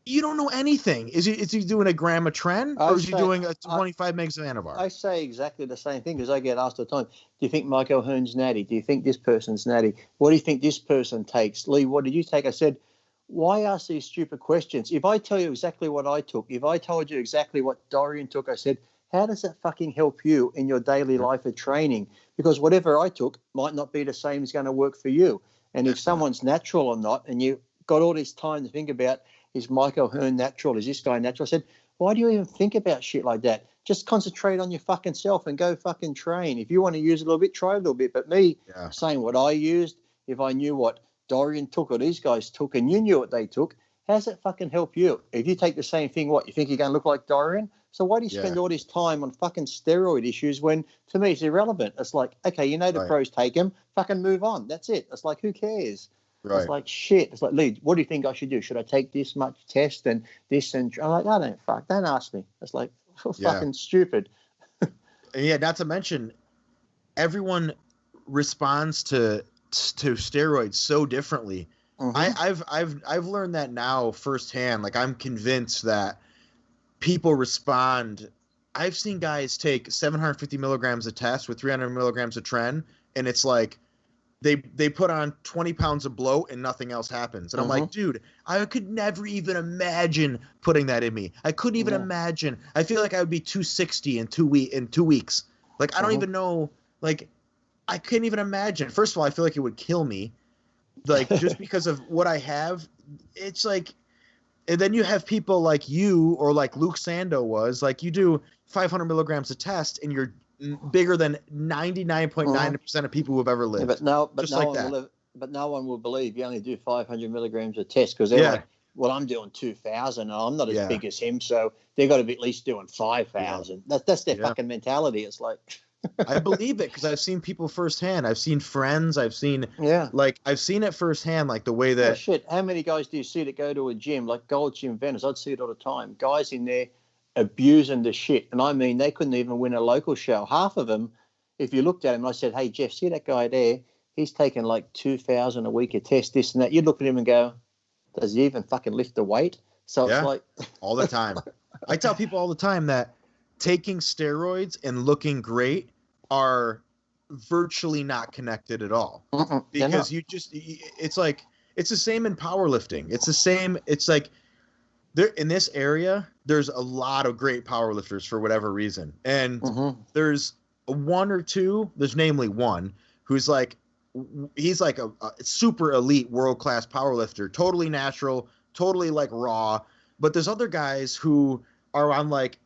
you don't know anything. Is he doing a gram of Tren, or is he doing a 25 megs of Anavar? I say exactly the same thing, because I get asked all the time, do you think Michael Hearn's natty? Do you think this person's natty? What do you think this person takes? Lee, what did you take? I said, why ask these stupid questions? If I tell you exactly what I took, if I told you exactly what Dorian took, I said, how does that fucking help you in your daily life of training? Because whatever I took might not be the same as going to work for you. And if someone's natural or not, and you got all this time to think about, is Michael Hearn natural? Is this guy natural? I said, why do you even think about shit like that? Just concentrate on your fucking self and go fucking train. If you want to use a little bit, try a little bit. But me saying what I used, if I knew what Dorian took or these guys took and you knew what they took, how does that fucking help you? If you take the same thing, what, you think you're going to look like Dorian? So why do you spend all this time on fucking steroid issues when, to me, it's irrelevant? It's like, okay, you know the pros take them, fucking move on. That's it. It's like, who cares? Right. It's like, shit. It's like, Lee, what do you think I should do? Should I take this much test and this? And I'm like, don't ask me. It's like, fucking stupid. Yeah, not to mention, everyone responds to steroids so differently. I've learned that now firsthand. Like, I'm convinced that people respond. I've seen guys take 750 milligrams of test with 300 milligrams of Tren, and it's like they put on 20 pounds of bloat and nothing else happens. And I'm like, dude, I could never even imagine putting that in me. I couldn't even imagine. I feel like I would be 260 in 2 weeks. Like, I don't even know. Like, I couldn't even imagine. First of all, I feel like it would kill me. Like, just because of what I have. It's like, and then you have people like you, or like Luke Sando was, like, you do 500 milligrams of test and you're bigger than 99.9% of people who have ever lived. Yeah, but no one will believe you only do 500 milligrams of test, because they're like, well, I'm doing 2,000 and I'm not as big as him, so they've got to be at least doing 5,000. That's their fucking mentality. It's like, I believe it, because I've seen people firsthand. I've seen friends. I've seen I've seen it firsthand, like the way that shit. How many guys do you see that go to a gym like Gold Gym Venice? I'd see it all the time. Guys in there abusing the shit, and I mean, they couldn't even win a local show. Half of them, if you looked at him, I said, hey Geoff, see that guy there? He's taking like 2,000 a week of test, this and that. You'd look at him and go, does he even fucking lift the weight? So it's like all the time. I tell people all the time that taking steroids and looking great are virtually not connected at all. Because it's like, it's the same in powerlifting. It's the same. It's like, there in this area, there's a lot of great powerlifters for whatever reason. And there's one or two, there's namely one who's like, he's like a super elite world-class powerlifter, totally natural, totally like raw. But there's other guys who are on like,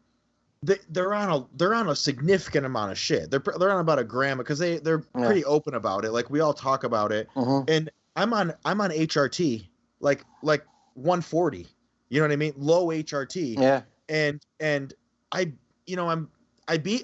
they're on a significant amount of shit. They're on about a gram, because they're pretty open about it. Like, we all talk about it. And I'm on HRT, like 140. You know what I mean? Low HRT. Yeah. And I, you know, I beat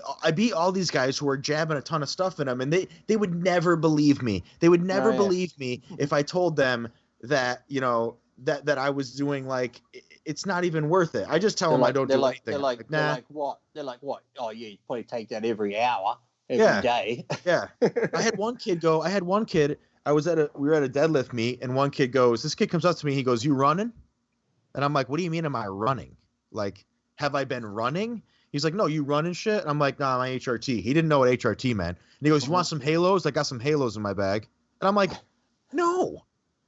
all these guys who are jabbing a ton of stuff in them, and they would never believe me. They would never believe me if I told them that, you know, that I was doing, like, it's not even worth it. I just tell them I don't do anything. They're like, what? They're like, what? Oh, yeah, you probably take that every hour, every day. Yeah. I had one kid, we were at a deadlift meet, and one kid comes up to me, he goes, "You running?" And I'm like, "What do you mean, am I running? Like, have I been running?" He's like, "No, you running shit?" And I'm like, "Nah, my HRT." He didn't know what HRT meant. And he goes, "You want some halos? I got some halos in my bag." And I'm like, No,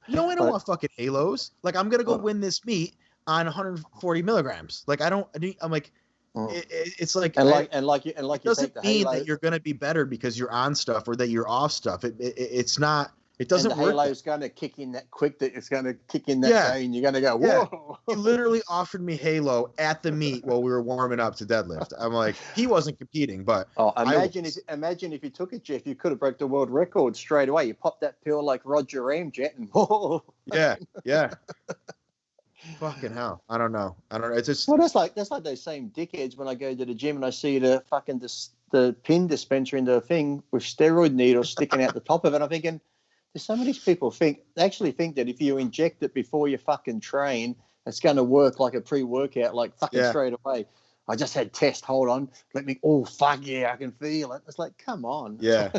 I don't want fucking halos. Like, I'm going to go win this meet on 140 milligrams. Like, I'm like, it's like, it doesn't mean that you're going to be better because you're on stuff or that you're off stuff. It's not. It doesn't work. And the halo's going to kick in that quick that it's going to kick in that day, and you're going to go, whoa. He literally offered me halo at the meet while we were warming up to deadlift. I'm like, he wasn't competing, but imagine if you took it, Geoff, you could have broke the world record straight away. You popped that pill like Roger Ramjet, and yeah. Fucking hell. I don't know. It's just that's like those same dickheads when I go to the gym and I see the fucking the pin dispenser in the thing with steroid needles sticking out the top of it. I'm thinking, some of these people actually think that if you inject it before you fucking train, it's going to work like a pre-workout, like fucking straight away. I just had test. Hold on. Oh, fuck yeah, I can feel it. It's like, come on. Yeah.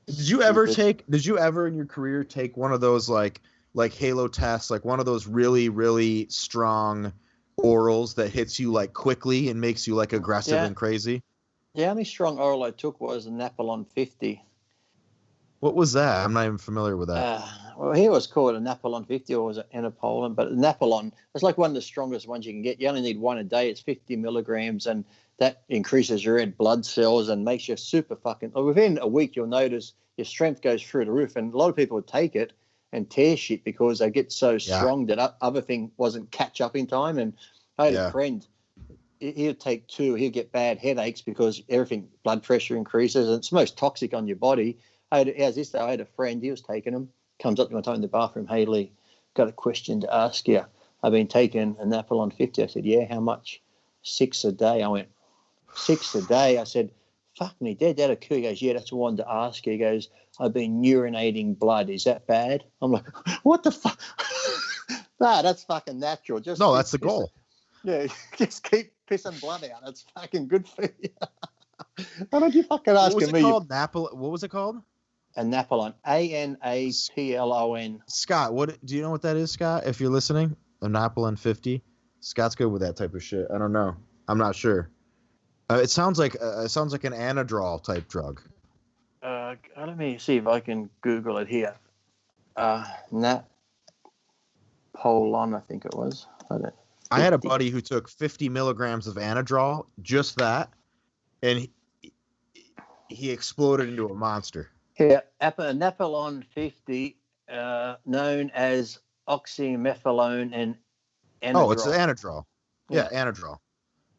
Did you ever in your career take one of those like halo tests, like one of those really, really strong orals that hits you like quickly and makes you like aggressive and crazy? Yeah, the only strong oral I took was a Napoleon 50. What was that? I'm not even familiar with that. Well, here it was called a Napoleon 50, or was it Anapoleon? But Napoleon, it's like one of the strongest ones you can get. You only need one a day. It's 50 milligrams, and that increases your red blood cells and makes you super fucking. Within a week, you'll notice your strength goes through the roof. And a lot of people take it and tear shit because they get so strong that other thing wasn't catch up in time. And I had a friend. He'll take two. He'll get bad headaches because blood pressure increases, and it's most toxic on your body. I had a friend, he was taking them, comes up to my time in the bathroom, "Hey, Lee, got a question to ask you. I've been taking a Napoleon 50. I said, "Yeah, how much?" 6 a day. I went, 6 a day? I said, "Fuck me, dead, that'll kill." He goes, "Yeah, that's the one to ask you." He goes, "I've been urinating blood. Is that bad?" I'm like, what the fuck? Nah, that's fucking natural. That's the goal. Yeah, just keep pissing blood out. That's fucking good for you. Why don't you fucking ask me? What was it called? A Napoleon, Anaplon. Scott, do you know what that is, Scott? If you're listening, a Napoleon 50. Scott's good with that type of shit. I don't know. I'm not sure. It sounds like an Anadrol type drug. Let me see if I can Google it here. Napoleon, I think it was. I had a buddy who took 50 milligrams of Anadrol, just that, and he exploded into a monster. Yeah, Napoleon 50, known as oxymethylone and Anadrol. Oh, it's Anadrol. Yeah, Anadrol.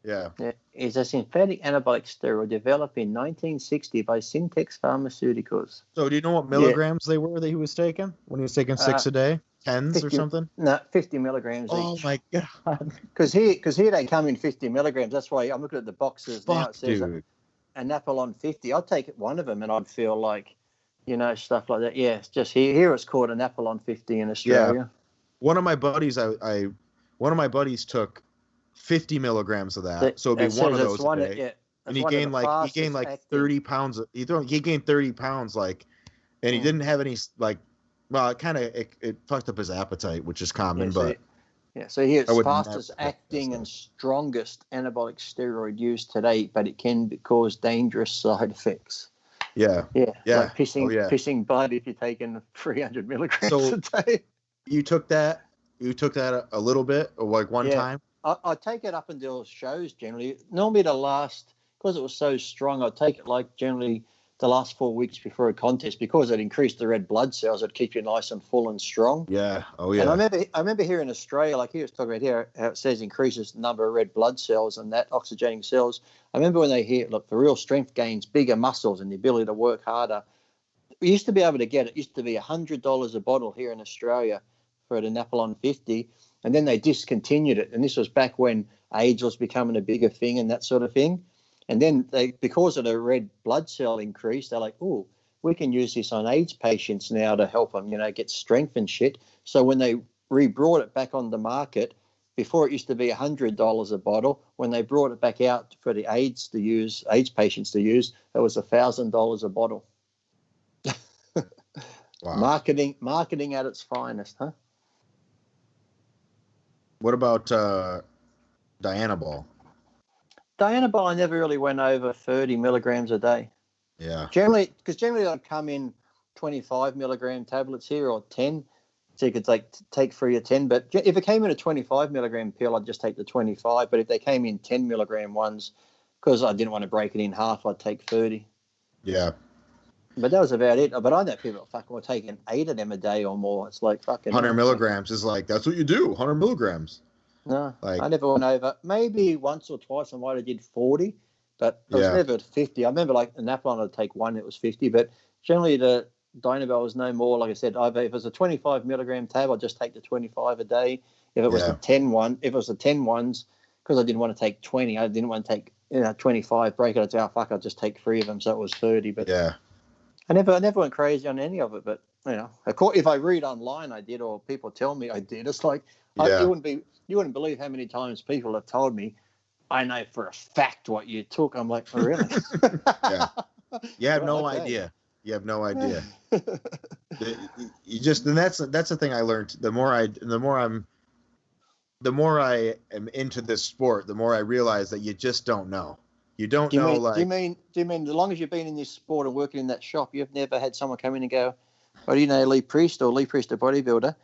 Yeah. It's a synthetic anabolic steroid developed in 1960 by Syntex Pharmaceuticals. So do you know what milligrams they were that he was taking when he was taking 6 a day? 10s or something? No, 50 milligrams each. Oh, my God. Because here they come in 50 milligrams. That's why I'm looking at the boxes now. It says a Napoleon 50. I'd take one of them and I'd feel like, stuff like that. Yeah, it's just here it's called a Napoleon 50 in Australia. Yeah. One of my buddies, took 50 milligrams of that. So it'd be one of those a day. And he gained like 30 pounds. He gained 30 pounds, and he didn't have any, well, it fucked up his appetite, which is common, but. So here it's fastest acting and strongest anabolic steroid used today, but it can cause dangerous side effects. Yeah. Like pissing blood if you're taking 300 milligrams a day. You took that a little bit, or like one time? I take it up until shows generally. Normally because it was so strong, I'd take it generally the last 4 weeks before a contest, because it increased the red blood cells. It'd keep you nice and full and strong. Yeah. Oh, yeah. And I remember here in Australia, like he was talking about here, how it says increases the number of red blood cells and that oxygenating cells. I remember when they hear, look, the real strength gains bigger muscles and the ability to work harder. we used to be able to get it. Used to be $100 a bottle here in Australia for an Apollon 50, and then they discontinued it. And this was back when AIDS was becoming a bigger thing and that sort of thing. And then they, because of the red blood cell increase, they're like, oh, we can use this on AIDS patients now to help them, get strength and shit. So when they re-brought it back on the market, before it used to be $100 a bottle, when they brought it back out for the AIDS patients to use, it was $1,000 a bottle. Wow. Marketing at its finest, huh? What about Dianabol? Dianabol, I never really went over 30 milligrams a day. Yeah. Generally they'd come in 25 milligram tablets here or 10. So you could take 3 or 10. But if it came in a 25 milligram pill, I'd just take the 25. But if they came in 10 milligram ones, because I didn't want to break it in half, I'd take 30. Yeah. But that was about it. But I know people fucking were taking 8 of them a day or more. It's like fucking 100 milligrams is like, that's what you do, 100 milligrams. No, I never went over. Maybe once or twice I might have did 40, but it was never at 50. I remember like an Apollon I'd take 1, it was 50. But generally the Dianabol was no more. Like I said, if it was a 25 milligram tab, I'd just take the 25 a day. If it was the 10 one, if it was the 10 ones, because I didn't want to take 20, I didn't want to take 25, break it. I'd say, oh, fuck, I'll just take 3 of them. So it was 30. But I never went crazy on any of it. But, if I read online, I did, or people tell me I did. It's like, you wouldn't believe how many times people have told me, I know for a fact what you took. I'm like, oh, really? Yeah. You have no idea. You have no idea. You just, and that's the thing I learned. The more I am into this sport, the more I realize that you just don't know. You don't know. Do you mean as long as you've been in this sport and working in that shop, you've never had someone come in and go, oh, do you know Lee Priest, a bodybuilder?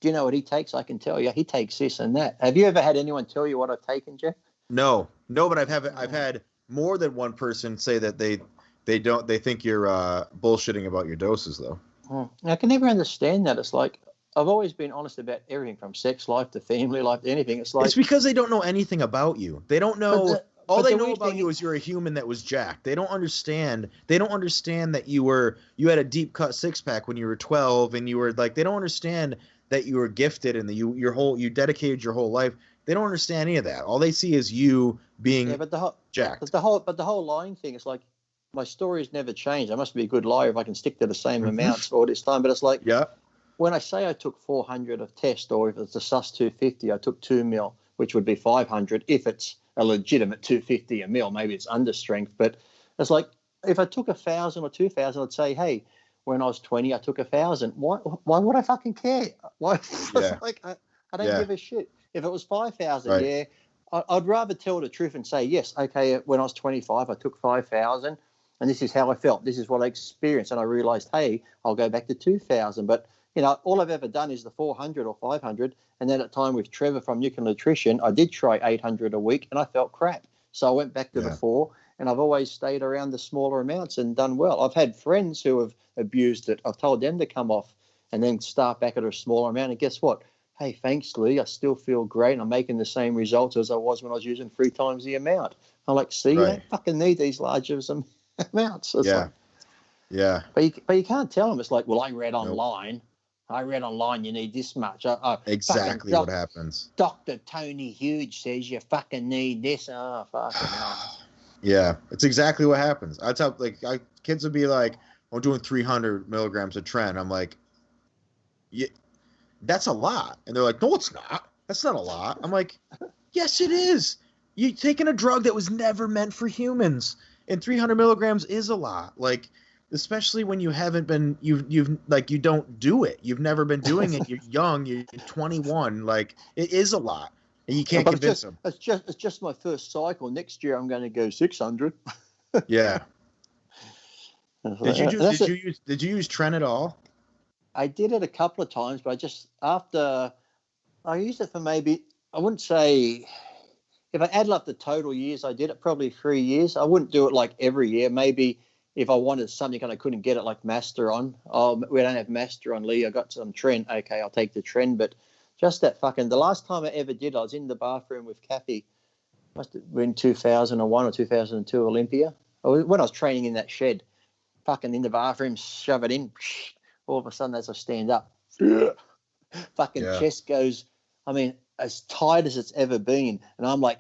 Do you know what he takes? I can tell you. He takes this and that. Have you ever had anyone tell you what I've taken, Geoff? No, but I've had more than one person say that they think you're bullshitting about your doses though. I can never understand that. It's like, I've always been honest about everything from sex life to family life to anything. It's like, it's because they don't know anything about you. They don't know. All they know about you is you're a human that was jacked. They don't understand. That you had a deep cut 6-pack when you were 12, and you were like, they don't understand that you were gifted and that you dedicated your whole life. They don't understand any of that. All they see is you being jacked. But the whole lying thing is like, my story's never changed. I must be a good liar if I can stick to the same amounts for all this time. But it's like, when I say I took 400 of test, or if it's a sus 250, I took 2 mil, which would be 500 if it's a legitimate 250 a mil. Maybe it's under strength. But it's like, if I took 1,000 or 2,000, I'd say, hey, when I was 20, I took 1,000. Why would I fucking care? Why? Like, I don't give a shit. If it was 5,000, I'd rather tell the truth and say, yes, okay, when I was 25, I took 5,000, and this is how I felt. This is what I experienced. And I realized, hey, I'll go back to 2,000. But, all I've ever done is the 400 or 500. And then at time with Trevor from Nuclear Nutrition, I did try 800 a week, and I felt crap. So I went back to the 4, and I've always stayed around the smaller amounts and done well. I've had friends who have abused it. I've told them to come off and then start back at a smaller amount. And guess what? Hey, thanks, Lee. I still feel great. And I'm making the same results as I was when I was using 3 times the amount. I'm like, see, you don't fucking need these large amounts. It's But you can't tell them. It's like, well, I read online. You need this much. Exactly what happens. Dr. Tony Huge says you fucking need this. Oh, fucking hell. Yeah, it's exactly what happens. I tell kids would be like, I'm doing 300 milligrams of Tren. I'm like, yeah, that's a lot. And they're like, no, it's not. That's not a lot. I'm like, yes, it is. You're taking a drug that was never meant for humans, and 300 milligrams is a lot. Like, especially when you haven't been, you don't do it. You've never been doing it. You're young. You're 21. Like, it is a lot, and you can't convince them. It's just my first cycle. Next year, I'm going to go 600. Yeah. Did you use Tren at all? I did it a couple of times, but I used it for maybe, I wouldn't say, if I add up the total years I did it, probably 3 years. I wouldn't do it like every year. Maybe if I wanted something and I couldn't get it, like Masteron. We don't have Masteron, Lee. I got some Tren. Okay, I'll take the Tren. But just that the last time I ever did, I was in the bathroom with Kathy. Must have been 2001 or 2002 Olympia. When I was training in that shed. fucking in the bathroom, shove it in. All of a sudden, as I stand up, fucking chest goes, I mean, as tight as it's ever been. And I'm like,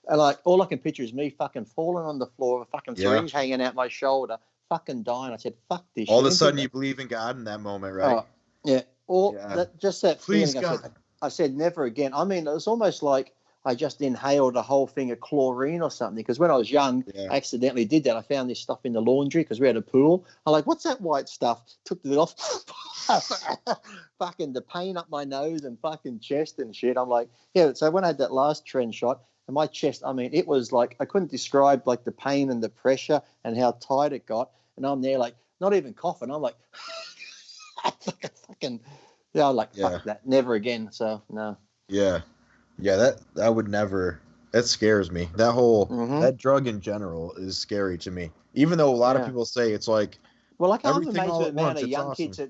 and like, all I can picture is me fucking falling on the floor, a fucking syringe hanging out my shoulder, fucking dying. I said, fuck this. All of a sudden, you believe in God in that moment, right? Yeah. That Please, feeling. God. I said, never again. I mean, it was almost like I just inhaled a whole thing of chlorine or something. Because when I was young, I accidentally did that. I found this stuff in the laundry because we had a pool. I'm like, what's that white stuff? Took it off. Fucking the pain up my nose and fucking chest and shit. I'm like, yeah. So when I had that last trend shot, and my chest, I mean, it was like, I couldn't describe like the pain and the pressure and how tight it got. And I'm there like, not even coughing. I'm like, fucking, I'm like, fuck that. Never again. So, no. Yeah. Yeah, that would never, that scares me. That whole, that drug in general is scary to me. Even though a lot of people say it's like, well, like I'm everything amazed all at at the amount once, of it's young awesome. kids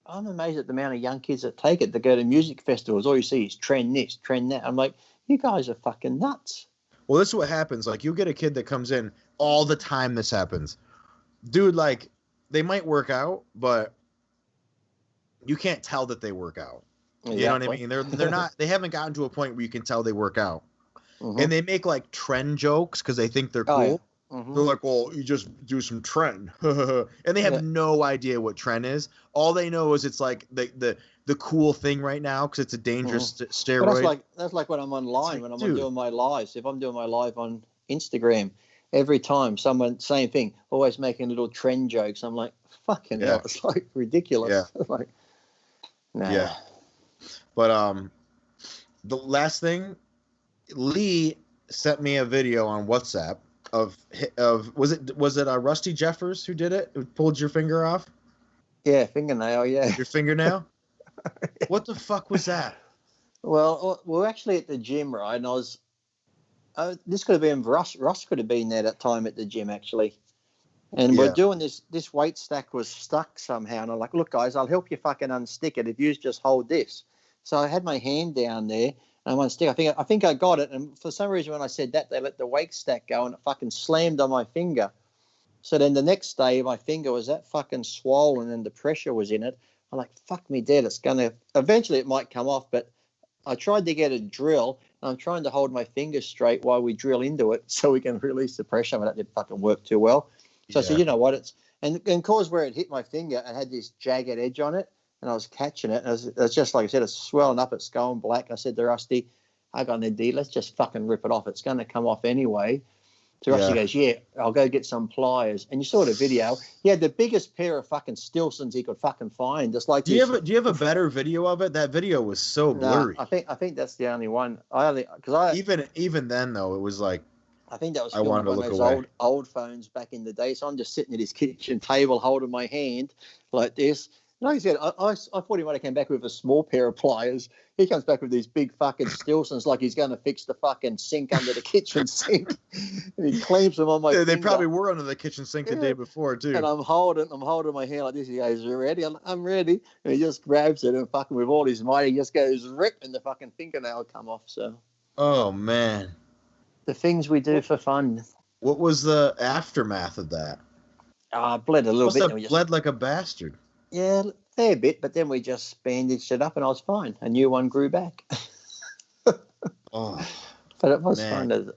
I'm amazed at the amount of young kids that take it. They go to music festivals. All you see is trend this, trend that. I'm like, you guys are fucking nuts. Well, this is what happens. Like, you get a kid that comes in all the time. This happens, dude. Like, they might work out, but you can't tell that they work out. Exactly. You know what I mean? They're not. They haven't gotten to a point where you can tell they work out, and they make like trend jokes because they think they're cool. They're like, well, you just do some trend, and they have no idea what trend is. All they know is it's like the cool thing right now because it's a dangerous steroid. But that's like when I'm online, when I'm doing my lives. If I'm doing my live on Instagram, every time someone, same thing, always making little trend jokes. I'm like, fucking hell, it's like ridiculous. Yeah. Like, nah. Yeah. But the last thing, Lee sent me a video on WhatsApp of was it Rusty Jeffers who did it? Who pulled your finger off? Yeah, fingernail. Yeah. Your fingernail? What the fuck was that? Well, we're actually at the gym, right? And I was. This could have been Russ. Russ could have been there that time at the gym, actually. And we're doing this. This weight stack was stuck somehow, and I'm like, "Look, guys, I'll help you fucking unstick it if you just hold this." So I had my hand down there, and I unstick. I think I got it. And for some reason, when I said that, they let the weight stack go, and it fucking slammed on my finger. So then the next day, my finger was that fucking swollen, and the pressure was in it. I'm like, "Fuck me dead. It's gonna eventually it might come off." But I tried to get a drill, and I'm trying to hold my finger straight while we drill into it so we can release the pressure. But that didn't fucking work too well. So I said, you know what, it's and cause where it hit my finger, it had this jagged edge on it, and I was catching it. And it was just like I said, it's swelling up, it's going black. I said to Rusty, I got an idea, let's just fucking rip it off. It's going to come off anyway. So Rusty goes, yeah, I'll go get some pliers. And you saw the video. He had the biggest pair of fucking Stilsons he could fucking find. Just like do you have a better video of it? That video was so blurry. I think that's the only one. Even then though, it was like. I think that was filmed on one of those old phones back in the day. So I'm just sitting at his kitchen table holding my hand like this. Like I said, I thought he might have come back with a small pair of pliers. He comes back with these big fucking Stilsons like he's going to fix the fucking sink under the kitchen sink. And he clamps them on my finger. They probably were under the kitchen sink the day before, too. And I'm holding my hand like this. He goes, you ready? I'm ready. And he just grabs it and fucking with all his might, he just goes rip and the fucking fingernail come off. So. Oh, man. The things we do for fun. What was the aftermath of that? I bled a little bit. Bled like a bastard. Yeah, a fair bit, but then we just bandaged it up and I was fine. A new one grew back. Oh, but it was fun.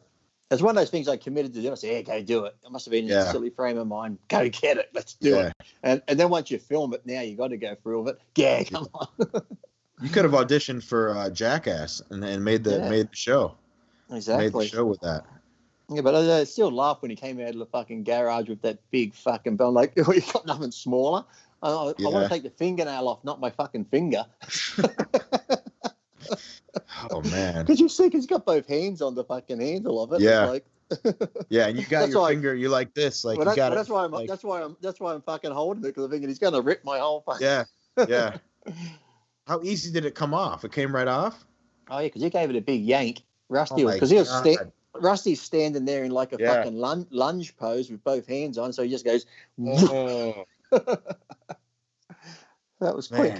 It's one of those things I committed to do. I said, yeah, go do it. I must have been in a silly frame of mind. Go get it. Let's do it. And then once you film it, now you got to go through with it. Yeah, come on. You could have auditioned for Jackass and made the show. Exactly. Made the show with that. Yeah, but I still laugh when he came out of the fucking garage with that big fucking bell. Like, oh, you got nothing smaller. I want to take the fingernail off, not my fucking finger. Oh, man. Because you see, he's got both hands on the fucking handle of it. Yeah. Like, yeah, and you got your finger, you like this. Like, you got that's why I'm fucking holding it, because I'm thinking he's going to rip my whole fucking... Yeah. How easy did it come off? It came right off? Oh, yeah, because he gave it a big yank. Rusty's standing there in like a fucking lunge pose with both hands on, so he just goes. Oh. That was quick.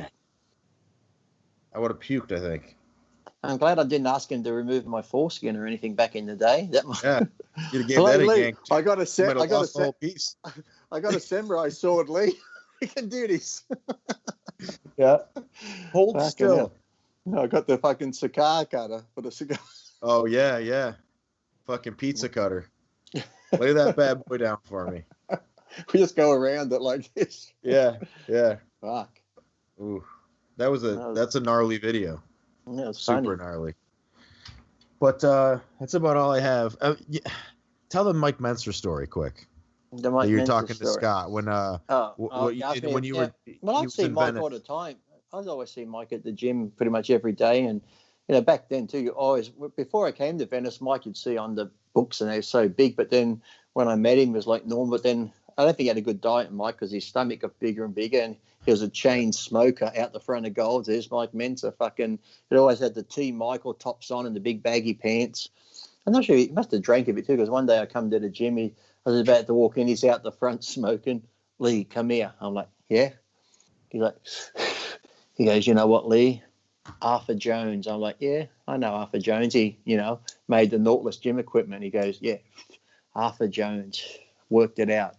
I would have puked, I think. I'm glad I didn't ask him to remove my foreskin or anything back in the day. You'd have gave that a yank. I got a set. I got a whole piece. I got a samurai sword, Lee. We can do this. Yeah. Hold Fucking still. hell. No, I got the fucking cigar cutter for the cigar. Oh yeah. Fucking pizza cutter. Lay that bad boy down for me. We just go around it like this. Yeah. Fuck. Ooh, that's a gnarly video. Yeah, it's Super funny. gnarly. But that's about all I have. Tell the Mike Menser story quick. The Mike You're Menser talking story. to Scott when what you did when you were. Well, I'd see Mike all the time. I'd always see Mike at the gym pretty much every day, and back then too. You always before I came to Venice, Mike you'd see on the books, and they were so big. But then when I met him, it was like normal. But then I don't think he had a good diet, Mike, because his stomach got bigger and bigger, and he was a chain smoker out the front of goals. There's Mike Menser, fucking. He always had the T. Michael tops on and the big baggy pants. I'm not sure he must have drank a bit too, because one day I come to the gym, I was about to walk in, he's out the front smoking. Lee, come here. I'm like, yeah. He's like, he goes, you know what, Lee? Arthur Jones. I'm like, yeah, I know Arthur Jones. He, made the Nautilus gym equipment. He goes, yeah, Arthur Jones. Worked it out.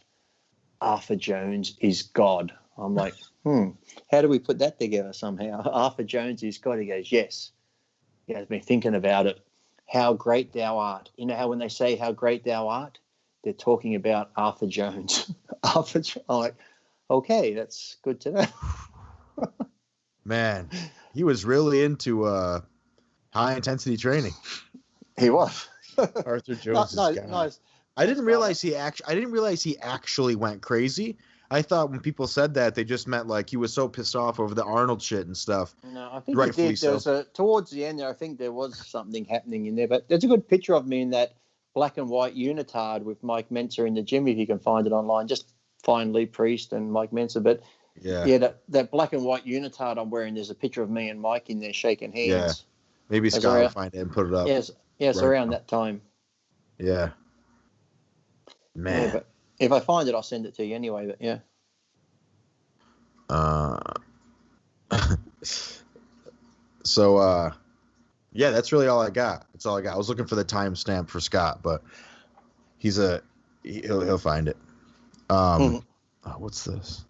Arthur Jones is God. I'm like, how do we put that together somehow? Arthur Jones is God. He goes, yes. He has been thinking about it. How great thou art. You know how when they say how great thou art, they're talking about Arthur Jones. I'm like, okay, that's good to know. Man, he was really into high intensity training. He was. Arthur Jones. Nice. I didn't realize he actually went crazy. I thought when people said that, they just meant like he was so pissed off over the Arnold shit and stuff. No, I think he did. So. Towards the end there, I think there was something happening in there. But there's a good picture of me in that black and white unitard with Mike Menser in the gym, if you can find it online. Just find Lee Priest and Mike Menser. But that black and white unitard I'm wearing, there's a picture of me and Mike in there shaking hands. Yeah, maybe Scott will find it and put it up. Yes, around that time. Yeah. Man. Yeah, but if I find it, I'll send it to you anyway. But yeah. So that's really all I got. That's all I got. I was looking for the timestamp for Scott, but he'll find it. What's this?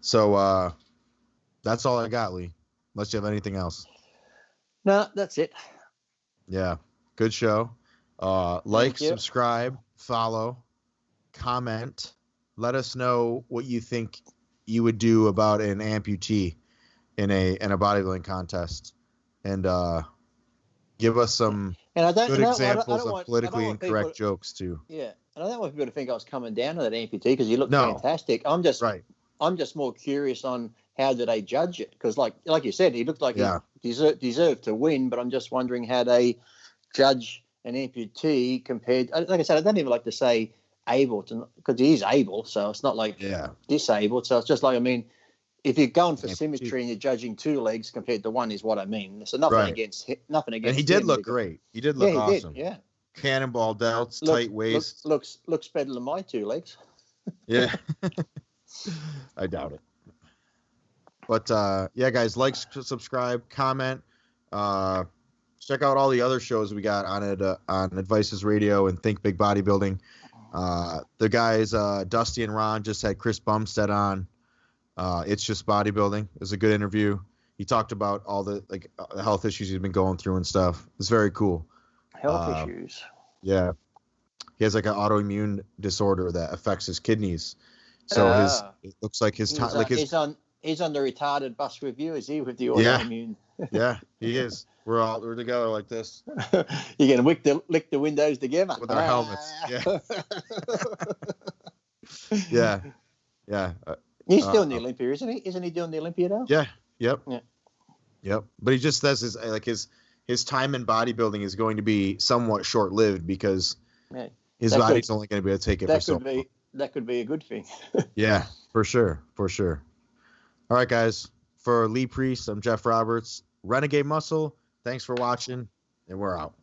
So that's all I got, Lee. Unless you have anything else. No, that's it. Yeah. Good show. Like, subscribe, follow, comment. Let us know what you think you would do about an amputee in a bodybuilding contest, and give us some good examples of politically incorrect jokes too. Yeah, and I don't want people to think I was coming down to that amputee because he looked fantastic. I'm just more curious on how do they judge it, because like you said, he looked like he deserved to win, but I'm just wondering how they judge an amputee compared. Like I said, I don't even like to say able to, because he is able, so it's not like disabled. So it's just like, I mean, if you're going for symmetry and you're judging two legs compared to one is what I mean. So nothing against. And he did look great. He did look awesome. Yeah. Cannonball delts, tight waist. Looks better than my two legs. Yeah. I doubt it. But guys, like, subscribe, comment. Check out all the other shows we got on it on Advices Radio and Think Big Bodybuilding. The guys Dusty and Ron just had Chris Bumstead on. It's Just Bodybuilding. It was a good interview. He talked about all the health issues he's been going through and stuff. It's very cool. Health issues. Yeah. He has like an autoimmune disorder that affects his kidneys. So it looks like his time he's on the retarded bus review, is he, with the autoimmune? Yeah, he is. We're together like this. You're gonna lick the windows together with our helmets. Yeah. Yeah. He's still in the Olympia, isn't he? Isn't he doing the Olympia now? Yeah. Yep. Yeah. Yep. But he just says his time in bodybuilding is going to be somewhat short lived because his body's only going to be able to take it for so long. That could be a good thing. Yeah, for sure. All right, guys. For Lee Priest, I'm Geoff Roberts. Renegade Muscle. Thanks for watching, and we're out.